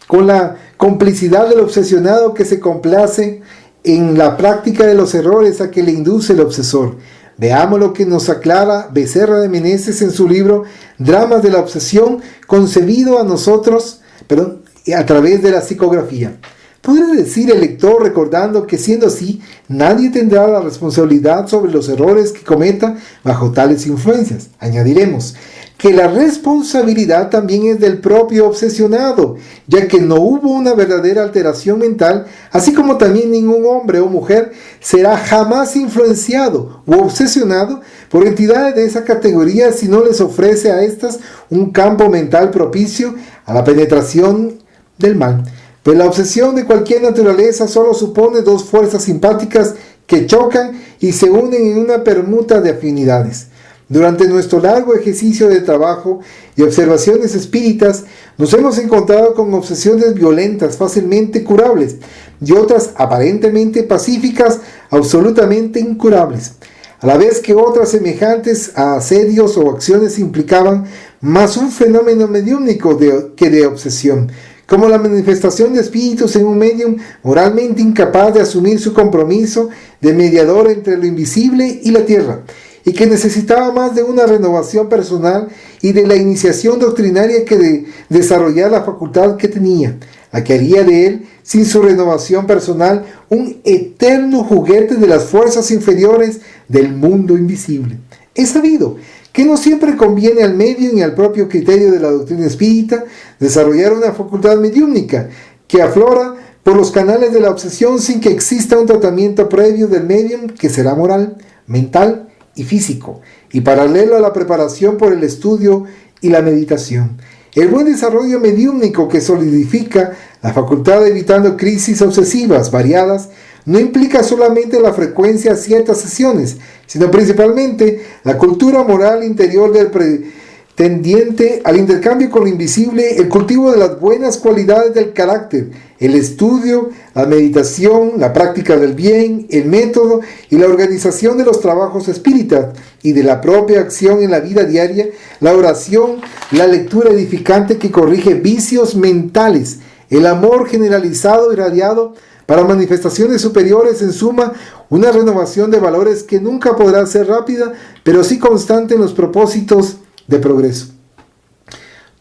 con la complicidad del obsesionado, que se complace en la práctica de los errores a que le induce el obsesor. Veamos lo que nos aclara Becerra de Meneses en su libro Dramas de la Obsesión, concebido a través de la psicografía. Podría decir el lector, recordando que siendo así, nadie tendrá la responsabilidad sobre los errores que cometa bajo tales influencias. Añadiremos que la responsabilidad también es del propio obsesionado, ya que no hubo una verdadera alteración mental, así como también ningún hombre o mujer será jamás influenciado u obsesionado por entidades de esa categoría si no les ofrece a estas un campo mental propicio a la penetración del mal. Pues la obsesión de cualquier naturaleza solo supone dos fuerzas simpáticas que chocan y se unen en una permuta de afinidades. Durante nuestro largo ejercicio de trabajo y observaciones espíritas, nos hemos encontrado con obsesiones violentas, fácilmente curables, y otras aparentemente pacíficas, absolutamente incurables, a la vez que otras semejantes a asedios o acciones implicaban más un fenómeno mediúnico que de obsesión, como la manifestación de espíritus en un medium moralmente incapaz de asumir su compromiso de mediador entre lo invisible y la tierra, y que necesitaba más de una renovación personal y de la iniciación doctrinaria que de desarrollar la facultad que tenía. la que haría de él, sin su renovación personal, un eterno juguete de las fuerzas inferiores del mundo invisible. Es sabido que no siempre conviene al medio ni al propio criterio de la doctrina espírita desarrollar una facultad mediúmnica que aflora por los canales de la obsesión sin que exista un tratamiento previo del medium que será moral, mental y físico, y paralelo a la preparación por el estudio y la meditación. El buen desarrollo mediúmnico que solidifica la facultad evitando crisis obsesivas variadas no implica solamente la frecuencia a ciertas sesiones, sino principalmente la cultura moral interior del pretendiente al intercambio con lo invisible, el cultivo de las buenas cualidades del carácter, el estudio, la meditación, la práctica del bien, el método y la organización de los trabajos espíritas y de la propia acción en la vida diaria, la oración, la lectura edificante que corrige vicios mentales, el amor generalizado y radiado para manifestaciones superiores, en suma, una renovación de valores que nunca podrá ser rápida, pero sí constante en los propósitos de progreso.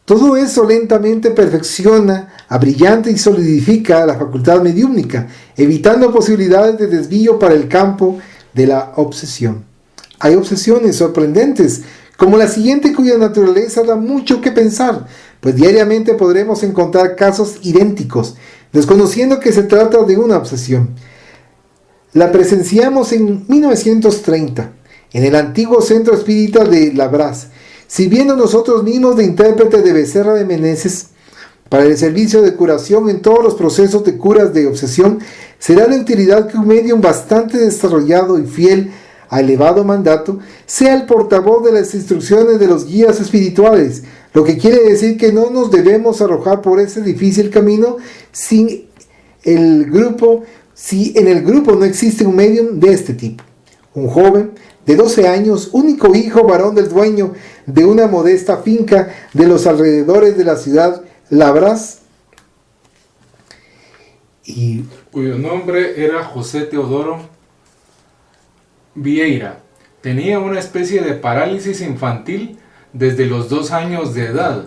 Todo eso lentamente perfecciona, abrillanta y solidifica la facultad mediúmnica, evitando posibilidades de desvío para el campo de la obsesión. Hay obsesiones sorprendentes, como la siguiente, cuya naturaleza da mucho que pensar, pues diariamente podremos encontrar casos idénticos, desconociendo que se trata de una obsesión. La presenciamos en 1930, en el antiguo centro espírita de Labraz, sirviendo nosotros mismos de intérprete de Becerra de Meneses para el servicio de curación en todos los procesos de curas de obsesión. Será de utilidad que un medium bastante desarrollado y fiel a elevado mandato sea el portavoz de las instrucciones de los guías espirituales, lo que quiere decir que no nos debemos arrojar por ese difícil camino si en el grupo no existe un medium de este tipo. Un joven de 12 años, único hijo varón del dueño de una modesta finca de los alrededores de la ciudad Labraz, y cuyo nombre era José Teodoro Vieira. Tenía una especie de parálisis infantil desde los 2 años de edad,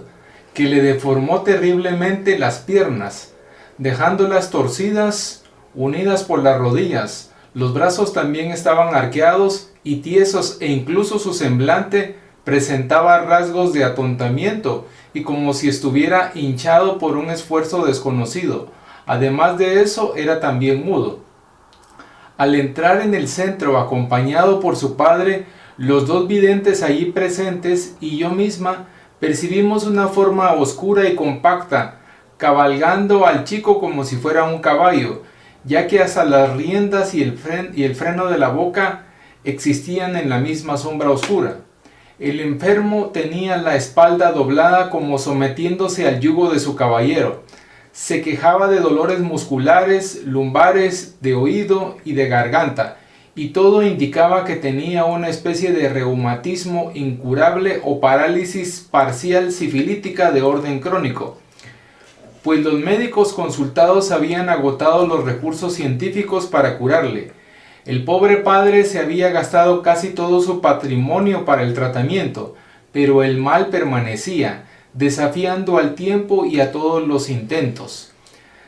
que le deformó terriblemente las piernas, dejándolas torcidas, unidas por las rodillas. Los brazos también estaban arqueados y tiesos, e incluso su semblante presentaba rasgos de atontamiento y como si estuviera hinchado por un esfuerzo desconocido. Además de eso, era también mudo. Al entrar en el centro acompañado por su padre, los 2 videntes allí presentes y yo misma percibimos una forma oscura y compacta, cabalgando al chico como si fuera un caballo, ya que hasta las riendas y el freno de la boca existían en la misma sombra oscura. El enfermo tenía la espalda doblada como sometiéndose al yugo de su caballero. Se quejaba de dolores musculares, lumbares, de oído y de garganta, y todo indicaba que tenía una especie de reumatismo incurable o parálisis parcial sifilítica de orden crónico, pues los médicos consultados habían agotado los recursos científicos para curarle. El pobre padre se había gastado casi todo su patrimonio para el tratamiento, pero el mal permanecía, desafiando al tiempo y a todos los intentos.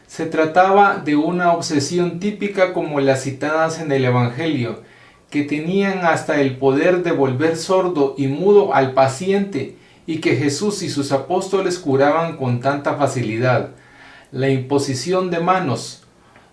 Se trataba de una obsesión típica como las citadas en el Evangelio, que tenían hasta el poder de volver sordo y mudo al paciente, y que Jesús y sus apóstoles curaban con tanta facilidad. La imposición de manos.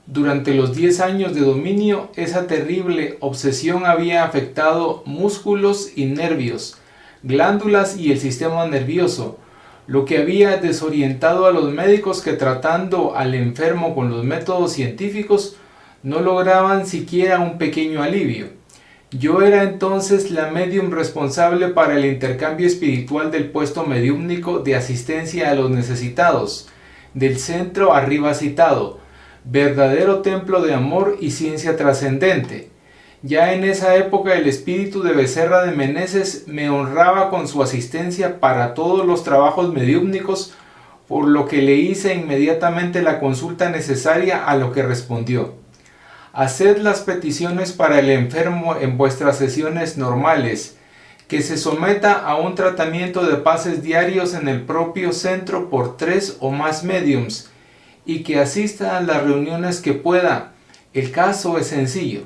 Durante los 10 años de dominio, esa terrible obsesión había afectado músculos y nervios, glándulas y el sistema nervioso, lo que había desorientado a los médicos que, tratando al enfermo con los métodos científicos, no lograban siquiera un pequeño alivio. Yo era entonces la médium responsable para el intercambio espiritual del puesto mediúmnico de asistencia a los necesitados, del centro arriba citado, verdadero templo de amor y ciencia trascendente. Ya en esa época el espíritu de Becerra de Meneses me honraba con su asistencia para todos los trabajos mediúmnicos, por lo que le hice inmediatamente la consulta necesaria, a lo que respondió: haced las peticiones para el enfermo en vuestras sesiones normales, que se someta a un tratamiento de pases diarios en el propio centro por 3 o más médiums, y que asista a las reuniones que pueda. El caso es sencillo.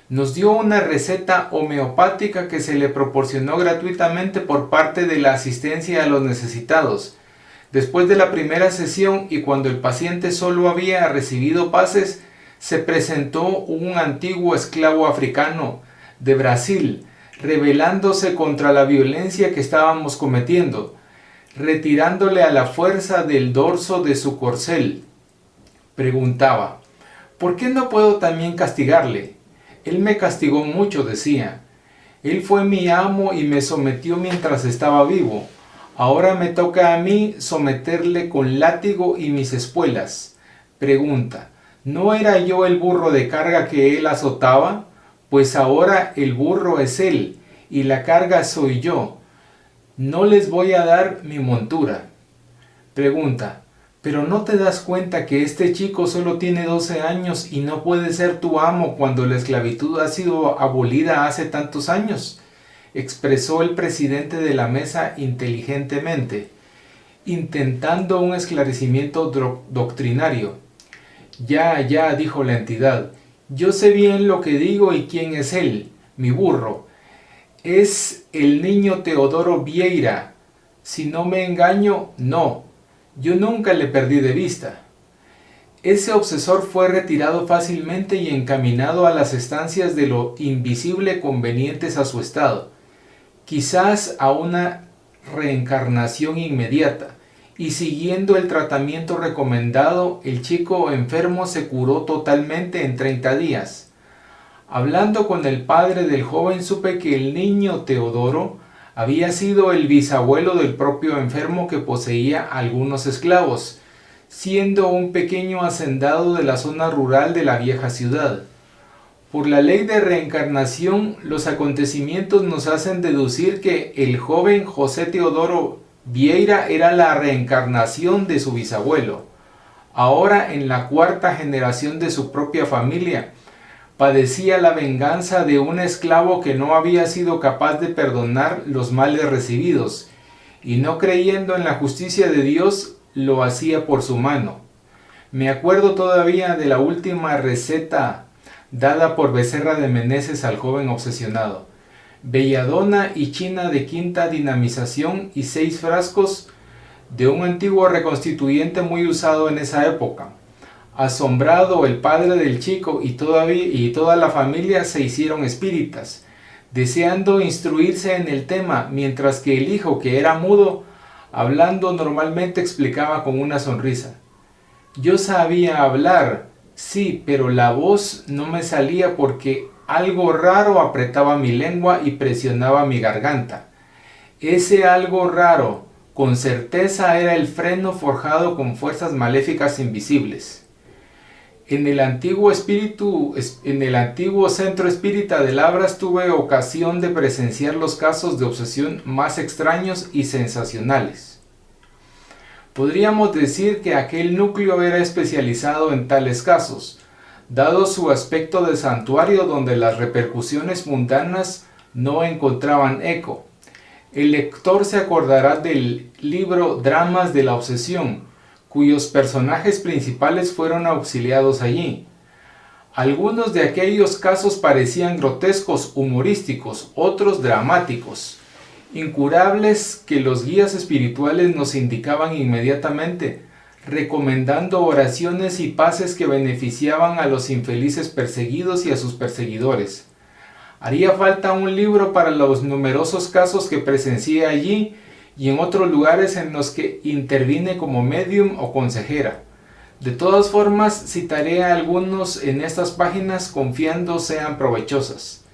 Nos dio una receta homeopática que se le proporcionó gratuitamente por parte de la asistencia a los necesitados. Después de la primera sesión y cuando el paciente solo había recibido pases, se presentó un antiguo esclavo africano de Brasil, rebelándose contra la violencia que estábamos cometiendo, retirándole a la fuerza del dorso de su corcel. Preguntaba, ¿por qué no puedo también castigarle? Él me castigó mucho, decía. Él fue mi amo y me sometió mientras estaba vivo. Ahora me toca a mí someterle con látigo y mis espuelas. Pregunta, ¿no era yo el burro de carga que él azotaba? Pues ahora el burro es él y la carga soy yo. No les voy a dar mi montura. Pregunta, ¿pero no te das cuenta que este chico solo tiene 12 años y no puede ser tu amo cuando la esclavitud ha sido abolida hace tantos años? Expresó el presidente de la mesa inteligentemente, intentando un esclarecimiento doctrinario. Ya, dijo la entidad, yo sé bien lo que digo y quién es él, mi burro. Es el niño Teodoro Vieira. Si no me engaño, no. Yo nunca le perdí de vista. Ese obsesor fue retirado fácilmente y encaminado a las estancias de lo invisible convenientes a su estado, quizás a una reencarnación inmediata, y siguiendo el tratamiento recomendado, el chico enfermo se curó totalmente en 30 días. Hablando con el padre del joven supe que el niño Teodoro había sido el bisabuelo del propio enfermo que poseía algunos esclavos, siendo un pequeño hacendado de la zona rural de la vieja ciudad. Por la ley de reencarnación, los acontecimientos nos hacen deducir que el joven José Teodoro Vieira era la reencarnación de su bisabuelo. Ahora, en la cuarta generación de su propia familia, padecía la venganza de un esclavo que no había sido capaz de perdonar los males recibidos, y no creyendo en la justicia de Dios, lo hacía por su mano. Me acuerdo todavía de la última receta dada por Becerra de Meneses al joven obsesionado. Belladona y china de quinta dinamización y 6 frascos de un antiguo reconstituyente muy usado en esa época. Asombrado, el padre del chico y toda la familia se hicieron espíritas, deseando instruirse en el tema, mientras que el hijo, que era mudo, hablando normalmente explicaba con una sonrisa. Yo sabía hablar, sí, pero la voz no me salía porque algo raro apretaba mi lengua y presionaba mi garganta. Ese algo raro, con certeza, era el freno forjado con fuerzas maléficas invisibles. En el antiguo centro espírita de Labras tuve ocasión de presenciar los casos de obsesión más extraños y sensacionales. Podríamos decir que aquel núcleo era especializado en tales casos, dado su aspecto de santuario donde las repercusiones mundanas no encontraban eco. El lector se acordará del libro Dramas de la Obsesión, cuyos personajes principales fueron auxiliados allí. Algunos de aquellos casos parecían grotescos, humorísticos, otros dramáticos, incurables que los guías espirituales nos indicaban inmediatamente, recomendando oraciones y paces que beneficiaban a los infelices perseguidos y a sus perseguidores. Haría falta un libro para los numerosos casos que presencié allí y en otros lugares en los que intervine como medium o consejera. De todas formas, citaré a algunos en estas páginas confiando sean provechosas.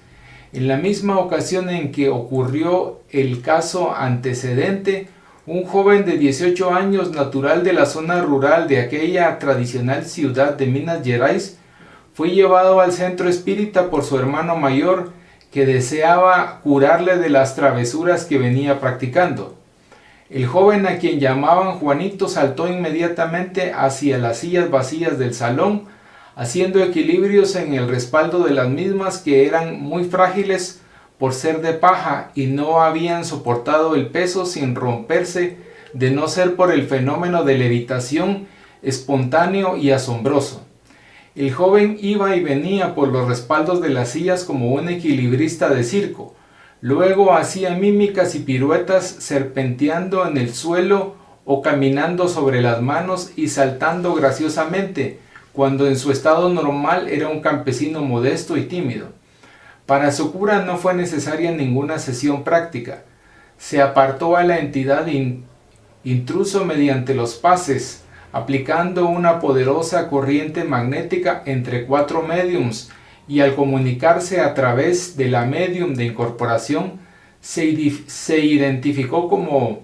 En la misma ocasión en que ocurrió el caso antecedente, un joven de 18 años, natural de la zona rural de aquella tradicional ciudad de Minas Gerais, fue llevado al centro espírita por su hermano mayor, que deseaba curarle de las travesuras que venía practicando. El joven, a quien llamaban Juanito, saltó inmediatamente hacia las sillas vacías del salón, haciendo equilibrios en el respaldo de las mismas, que eran muy frágiles por ser de paja y no habían soportado el peso sin romperse, de no ser por el fenómeno de levitación espontáneo y asombroso. El joven iba y venía por los respaldos de las sillas como un equilibrista de circo. Luego hacía mímicas y piruetas serpenteando en el suelo o caminando sobre las manos y saltando graciosamente, cuando en su estado normal era un campesino modesto y tímido. Para su cura no fue necesaria ninguna sesión práctica. Se apartó a la entidad intruso mediante los pases, aplicando una poderosa corriente magnética entre 4 médiums, y al comunicarse a través de la médium de incorporación, se identificó como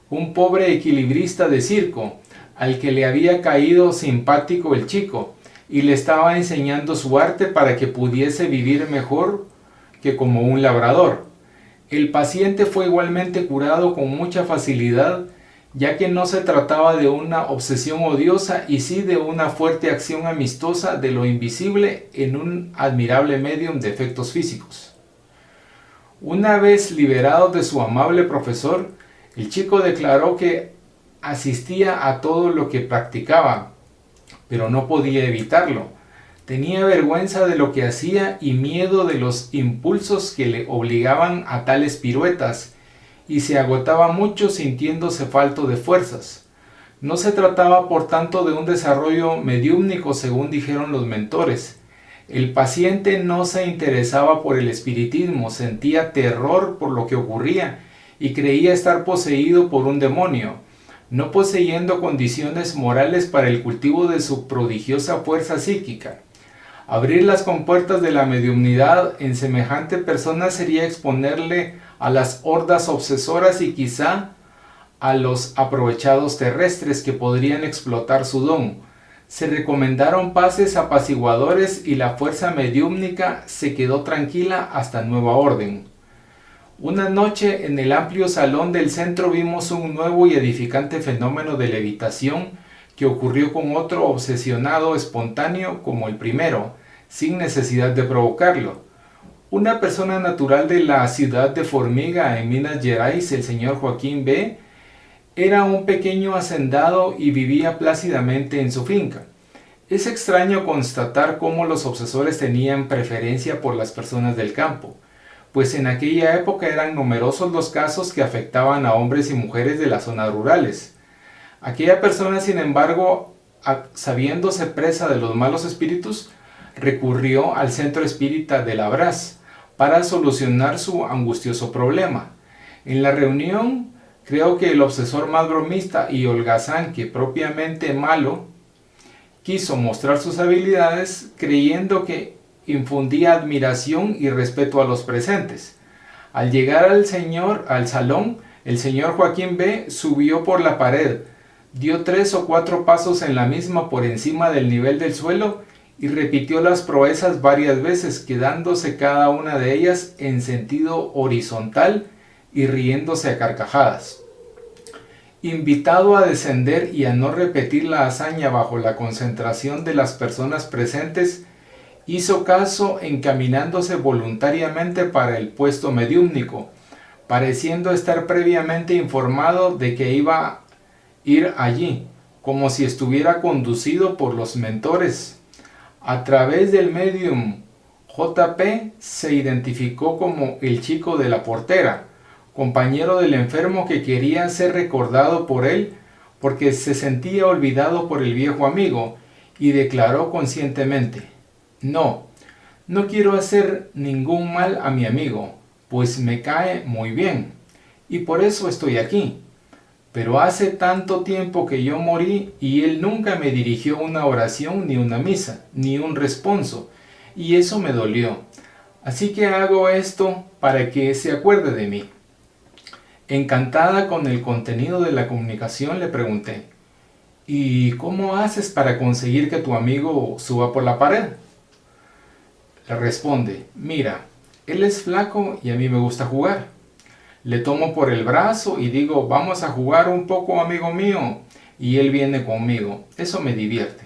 un pobre equilibrista de circo, al que le había caído simpático el chico, y le estaba enseñando su arte para que pudiese vivir mejor que como un labrador. El paciente fue igualmente curado con mucha facilidad, ya que no se trataba de una obsesión odiosa y sí de una fuerte acción amistosa de lo invisible en un admirable medium de efectos físicos. Una vez liberado de su amable profesor, el chico declaró que asistía a todo lo que practicaba, pero no podía evitarlo. Tenía vergüenza de lo que hacía y miedo de los impulsos que le obligaban a tales piruetas, y se agotaba mucho sintiéndose falto de fuerzas. No se trataba por tanto de un desarrollo mediúmnico según dijeron los mentores. El paciente no se interesaba por el espiritismo, sentía terror por lo que ocurría y creía estar poseído por un demonio, no poseyendo condiciones morales para el cultivo de su prodigiosa fuerza psíquica. Abrir las compuertas de la mediumnidad en semejante persona sería exponerle a las hordas obsesoras y quizá a los aprovechados terrestres que podrían explotar su don. Se recomendaron pases apaciguadores y la fuerza mediúmnica se quedó tranquila hasta nueva orden. Una noche en el amplio salón del centro vimos un nuevo y edificante fenómeno de levitación que ocurrió con otro obsesionado espontáneo como el primero, sin necesidad de provocarlo. Una persona natural de la ciudad de Formiga, en Minas Gerais, el señor Joaquín B., era un pequeño hacendado y vivía plácidamente en su finca. Es extraño constatar cómo los obsesores tenían preferencia por las personas del campo, pues en aquella época eran numerosos los casos que afectaban a hombres y mujeres de las zonas rurales. Aquella persona, sin embargo, sabiéndose presa de los malos espíritus, recurrió al centro espírita de Labraz para solucionar su angustioso problema. En la reunión, creo que el obsesor más bromista y holgazán que propiamente malo, quiso mostrar sus habilidades creyendo que infundía admiración y respeto a los presentes. Al llegar al salón, el señor Joaquín B. subió por la pared, dio 3 o 4 pasos en la misma por encima del nivel del suelo y repitió las proezas varias veces, quedándose cada una de ellas en sentido horizontal y riéndose a carcajadas. Invitado a descender y a no repetir la hazaña bajo la concentración de las personas presentes, hizo caso encaminándose voluntariamente para el puesto mediúmnico, pareciendo estar previamente informado de que iba a ir allí, como si estuviera conducido por los mentores. A través del medium J.P. se identificó como el chico de la portera, compañero del enfermo que quería ser recordado por él porque se sentía olvidado por el viejo amigo, y declaró conscientemente: no quiero hacer ningún mal a mi amigo, pues me cae muy bien, y por eso estoy aquí. Pero hace tanto tiempo que yo morí y él nunca me dirigió una oración, ni una misa, ni un responso, y eso me dolió. Así que hago esto para que se acuerde de mí. Encantada con el contenido de la comunicación, le pregunté: ¿y cómo haces para conseguir que tu amigo suba por la pared? Le responde: mira, él es flaco y a mí me gusta jugar. Le tomo por el brazo y digo: vamos a jugar un poco, amigo mío, y él viene conmigo. Eso me divierte.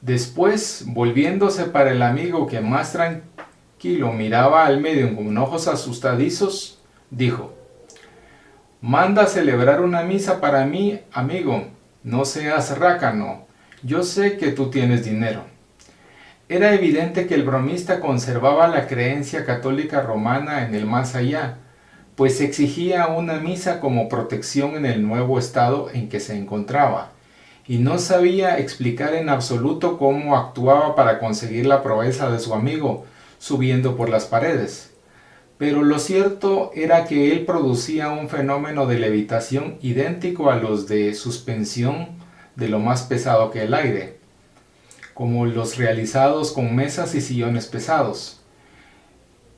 Después, volviéndose para el amigo que más tranquilo miraba al medium con ojos asustadizos, dijo: manda a celebrar una misa para mí, amigo, no seas rácano, Yo sé que tú tienes dinero. Era evidente que el bromista conservaba la creencia católica romana en el más allá, pues exigía una misa como protección en el nuevo estado en que se encontraba, y no sabía explicar en absoluto cómo actuaba para conseguir la proeza de su amigo, subiendo por las paredes. Pero lo cierto era que él producía un fenómeno de levitación idéntico a los de suspensión de lo más pesado que el aire, como los realizados con mesas y sillones pesados.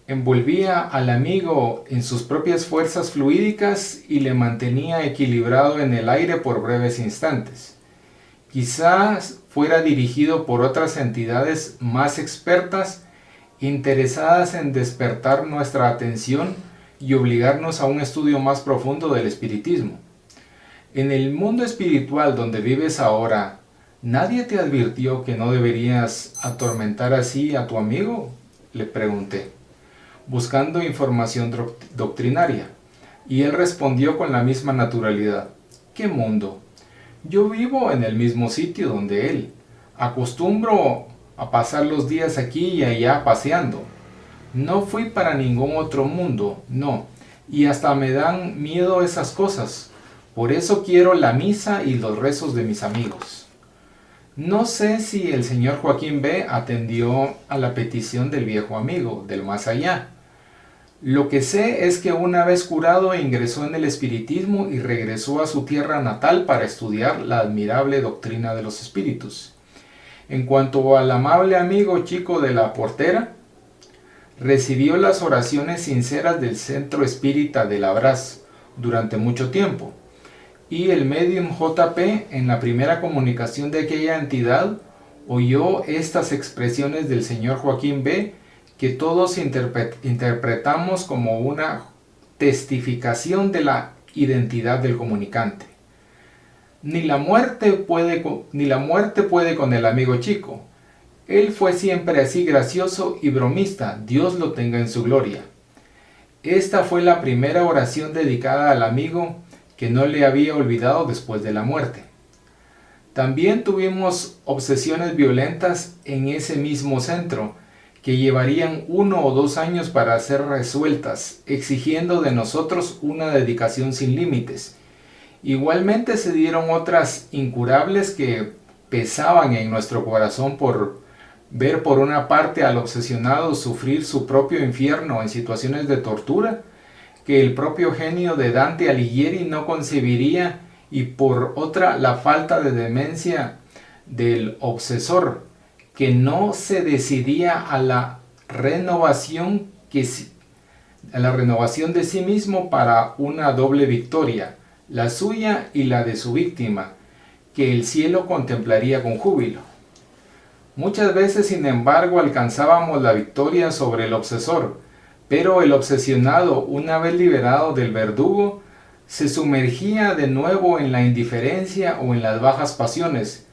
Envolvía al amigo en sus propias fuerzas fluídicas y le mantenía equilibrado en el aire por breves instantes. Quizás fuera dirigido por otras entidades más expertas, interesadas en despertar nuestra atención y obligarnos a un estudio más profundo del espiritismo. En el mundo espiritual donde vives ahora, ¿nadie te advirtió que no deberías atormentar así a tu amigo?, le pregunté, buscando información doctrinaria. Y él respondió con la misma naturalidad: ¿qué mundo? Yo vivo en el mismo sitio donde él. Acostumbro a pasar los días aquí y allá paseando. No fui para ningún otro mundo, no, y hasta me dan miedo esas cosas. Por eso quiero la misa y los rezos de mis amigos. No sé si el señor Joaquín B. atendió a la petición del viejo amigo del más allá. Lo que sé es que una vez curado ingresó en el espiritismo y regresó a su tierra natal para estudiar la admirable doctrina de los espíritus. En cuanto al amable amigo chico de la portera, recibió las oraciones sinceras del centro espírita de Labraz durante mucho tiempo, y el medium J.P. en la primera comunicación de aquella entidad oyó estas expresiones del señor Joaquín B., que todos interpretamos como una testificación de la identidad del comunicante. Ni la muerte puede con el amigo chico. Él fue siempre así gracioso y bromista, Dios lo tenga en su gloria. Esta fue la primera oración dedicada al amigo que no le había olvidado después de la muerte. También tuvimos obsesiones violentas en ese mismo centro, que llevarían 1 o 2 años para ser resueltas, exigiendo de nosotros una dedicación sin límites. Igualmente se dieron otras incurables que pesaban en nuestro corazón por ver por una parte al obsesionado sufrir su propio infierno en situaciones de tortura que el propio genio de Dante Alighieri no concebiría, y por otra la falta de demencia del obsesor, que no se decidía a la renovación de sí mismo para una doble victoria, la suya y la de su víctima, que el cielo contemplaría con júbilo. Muchas veces, sin embargo, alcanzábamos la victoria sobre el obsesor, pero el obsesionado, una vez liberado del verdugo, se sumergía de nuevo en la indiferencia o en las bajas pasiones,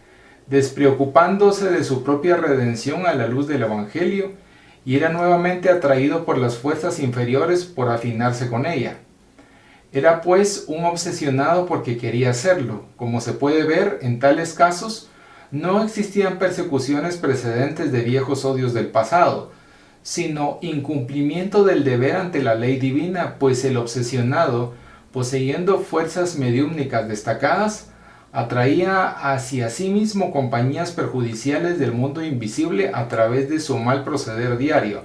despreocupándose de su propia redención a la luz del Evangelio, y era nuevamente atraído por las fuerzas inferiores por afinarse con ella. Era pues un obsesionado porque quería serlo. Como se puede ver, en tales casos no existían persecuciones precedentes de viejos odios del pasado, sino incumplimiento del deber ante la ley divina, pues el obsesionado, poseyendo fuerzas mediúmnicas destacadas, atraía hacia sí mismo compañías perjudiciales del mundo invisible a través de su mal proceder diario.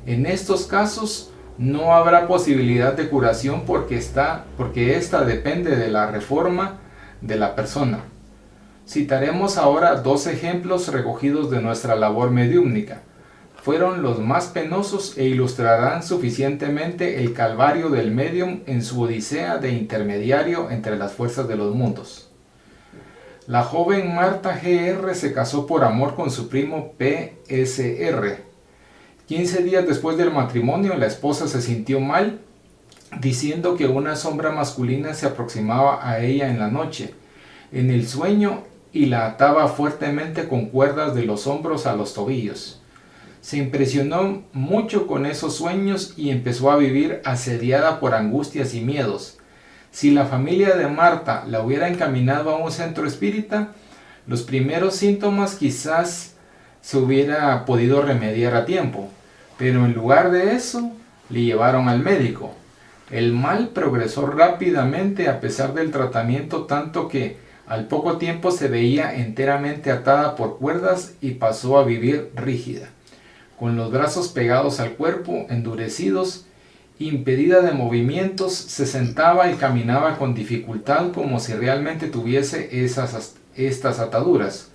En estos casos no habrá posibilidad de curación porque ésta depende de la reforma de la persona. Citaremos ahora 2 ejemplos recogidos de nuestra labor mediúmnica. Fueron los más penosos e ilustrarán suficientemente el calvario del médium en su odisea de intermediario entre las fuerzas de los mundos. La joven Marta G.R. se casó por amor con su primo P.S.R. 15 días después del matrimonio, la esposa se sintió mal, diciendo que una sombra masculina se aproximaba a ella en la noche, en el sueño, y la ataba fuertemente con cuerdas de los hombros a los tobillos. Se impresionó mucho con esos sueños y empezó a vivir asediada por angustias y miedos. Si la familia de Marta la hubiera encaminado a un centro espírita, Los primeros síntomas quizás se hubiera podido remediar a tiempo, pero en lugar de eso, le llevaron al médico. El mal progresó rápidamente a pesar del tratamiento, tanto que al poco tiempo se veía enteramente atada por cuerdas y pasó a vivir rígida, con los brazos pegados al cuerpo, endurecidos, impedida de movimientos, se sentaba y caminaba con dificultad como si realmente tuviese estas ataduras.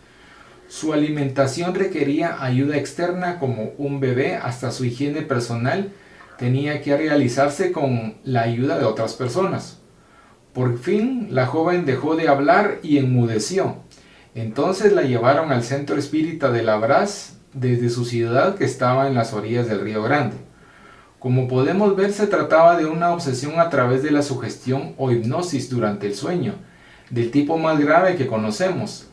Su alimentación requería ayuda externa como un bebé, hasta su higiene personal tenía que realizarse con la ayuda de otras personas. Por fin la joven dejó de hablar y enmudeció. Entonces la llevaron al centro espírita de Labraz desde su ciudad, que estaba en las orillas del Río Grande. Como podemos ver, se trataba de una obsesión a través de la sugestión o hipnosis durante el sueño, del tipo más grave que conocemos.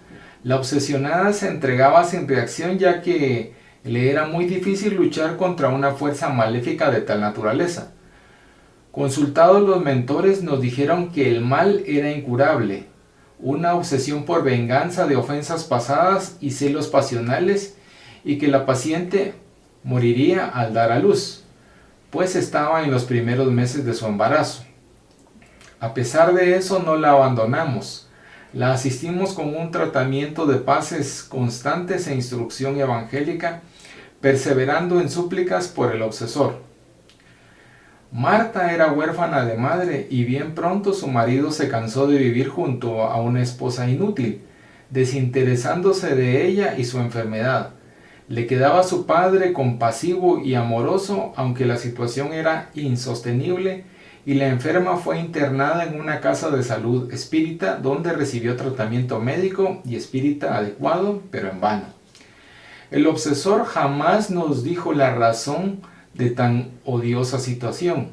La obsesionada se entregaba sin reacción, ya que le era muy difícil luchar contra una fuerza maléfica de tal naturaleza. Consultados los mentores, nos dijeron que el mal era incurable, una obsesión por venganza de ofensas pasadas y celos pasionales, y que la paciente moriría al dar a luz, pues estaba en los primeros meses de su embarazo. A pesar de eso, no la abandonamos. La asistimos con un tratamiento de paces constantes e instrucción evangélica, perseverando en súplicas por el obsesor. Marta era huérfana de madre y bien pronto su marido se cansó de vivir junto a una esposa inútil, desinteresándose de ella y su enfermedad. Le quedaba su padre compasivo y amoroso, aunque la situación era insostenible, y la enferma fue internada en una casa de salud espírita, donde recibió tratamiento médico y espírita adecuado, pero en vano. El obsesor jamás nos dijo la razón de tan odiosa situación.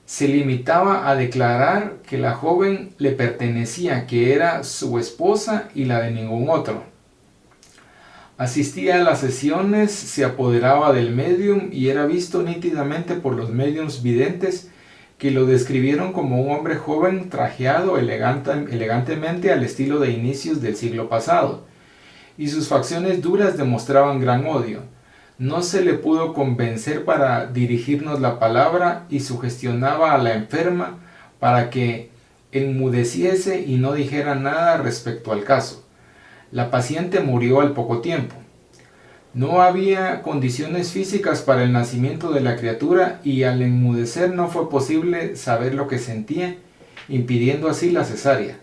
Se limitaba a declarar que la joven le pertenecía, que era su esposa y la de ningún otro. Asistía a las sesiones, se apoderaba del médium y era visto nítidamente por los médiums videntes, que lo describieron como un hombre joven trajeado elegantemente al estilo de inicios del siglo pasado, y sus facciones duras demostraban gran odio. No se le pudo convencer para dirigirnos la palabra y sugestionaba a la enferma para que enmudeciese y no dijera nada respecto al caso. La paciente murió al poco tiempo. No había condiciones físicas para el nacimiento de la criatura y al enmudecer no fue posible saber lo que sentía, impidiendo así la cesárea.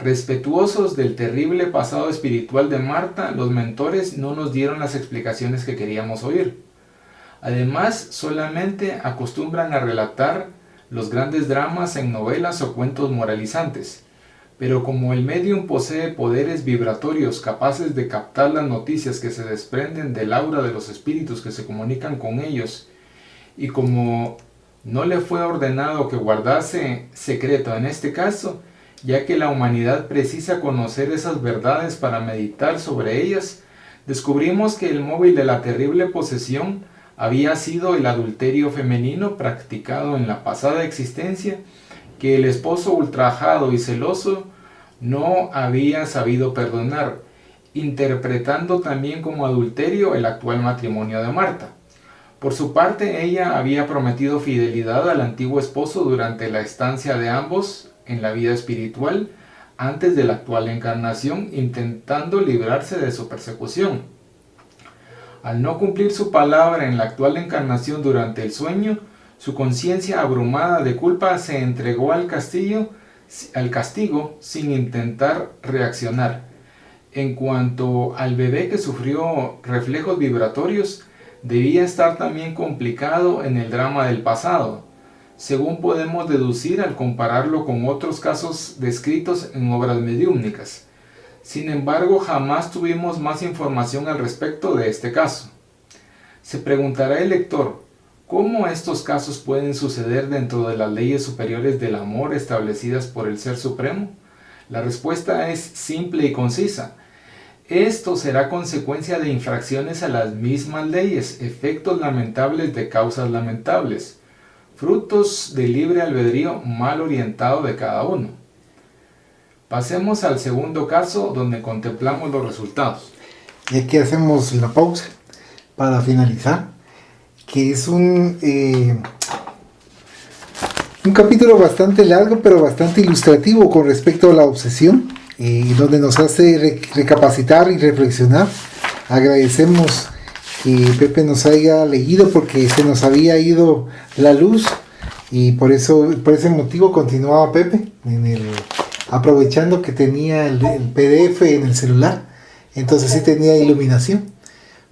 Respetuosos del terrible pasado espiritual de Marta, los mentores no nos dieron las explicaciones que queríamos oír. Además, solamente acostumbran a relatar los grandes dramas en novelas o cuentos moralizantes. Pero como el médium posee poderes vibratorios capaces de captar las noticias que se desprenden del aura de los espíritus que se comunican con ellos, y como no le fue ordenado que guardase secreto en este caso, ya que la humanidad precisa conocer esas verdades para meditar sobre ellas, descubrimos que el móvil de la terrible posesión había sido el adulterio femenino practicado en la pasada existencia, que el esposo ultrajado y celoso no había sabido perdonar, interpretando también como adulterio el actual matrimonio de Marta. Por su parte, ella había prometido fidelidad al antiguo esposo durante la estancia de ambos en la vida espiritual antes de la actual encarnación, intentando librarse de su persecución. Al no cumplir su palabra en la actual encarnación durante el sueño, su conciencia abrumada de culpa se entregó al castigo sin intentar reaccionar. En cuanto al bebé, que sufrió reflejos vibratorios, debía estar también complicado en el drama del pasado, según podemos deducir al compararlo con otros casos descritos en obras mediúmnicas. Sin embargo, jamás tuvimos más información al respecto de este caso. Se preguntará el lector, ¿cómo estos casos pueden suceder dentro de las leyes superiores del amor establecidas por el Ser Supremo? La respuesta es simple y concisa. Esto será consecuencia de infracciones a las mismas leyes, efectos lamentables de causas lamentables, frutos del libre albedrío mal orientado de cada uno. Pasemos al segundo caso donde contemplamos los resultados. Y aquí hacemos la pausa para finalizar, que es un capítulo bastante largo, pero bastante ilustrativo con respecto a la obsesión, donde nos hace recapacitar y reflexionar. Agradecemos que Pepe nos haya leído porque se nos había ido la luz y por ese motivo continuaba Pepe aprovechando que tenía el PDF en el celular, entonces sí tenía iluminación,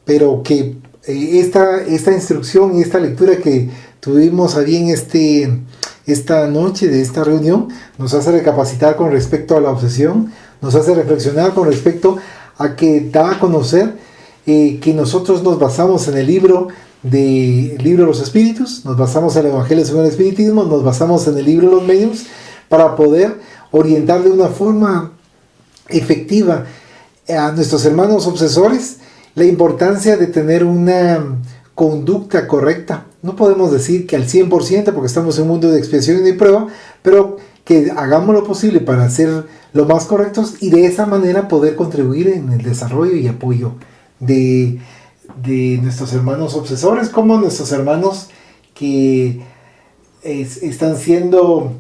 pero que esta instrucción y esta lectura que tuvimos ahí en esta noche de esta reunión nos hace recapacitar con respecto a la obsesión, nos hace reflexionar con respecto a que da a conocer que nosotros nos basamos en el libro de los Espíritus, nos basamos en el Evangelio según el Espiritismo, nos basamos en el libro de los Medios para poder orientar de una forma efectiva a nuestros hermanos obsesores la importancia de tener una conducta correcta. No podemos decir que al 100% porque estamos en un mundo de expiación y de prueba, pero que hagamos lo posible para ser lo más correctos y de esa manera poder contribuir en el desarrollo y apoyo de nuestros hermanos obsesores, como nuestros hermanos que están siendo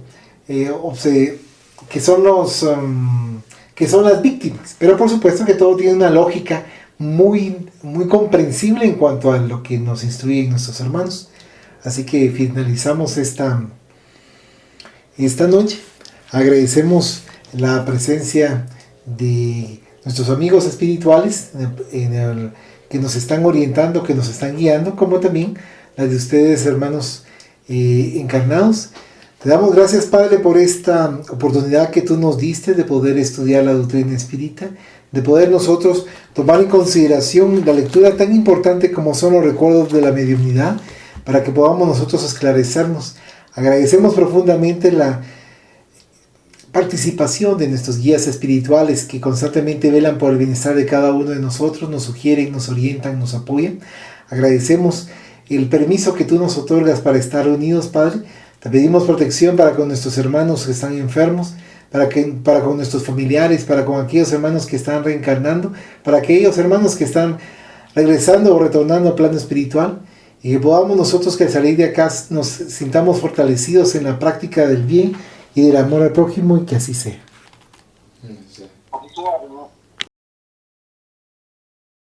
que son las víctimas. Pero por supuesto que todo tiene una lógica muy, muy comprensible en cuanto a lo que nos instruyen nuestros hermanos. Así que finalizamos esta noche. Agradecemos la presencia de nuestros amigos espirituales que nos están orientando, que nos están guiando, como también la de ustedes, hermanos encarnados. Te damos gracias, Padre, por esta oportunidad que tú nos diste de poder estudiar la doctrina espírita, de poder nosotros tomar en consideración la lectura tan importante como son los recuerdos de la mediunidad, para que podamos nosotros esclarecernos. Agradecemos profundamente la participación de nuestros guías espirituales que constantemente velan por el bienestar de cada uno de nosotros, nos sugieren, nos orientan, nos apoyan. Agradecemos el permiso que tú nos otorgas para estar unidos, Padre. Te pedimos protección para con nuestros hermanos que están enfermos, para con nuestros familiares, para con aquellos hermanos que están reencarnando, para aquellos hermanos que están regresando o retornando al plano espiritual, y que podamos nosotros que al salir de acá nos sintamos fortalecidos en la práctica del bien y del amor al prójimo, y que así sea. Sí.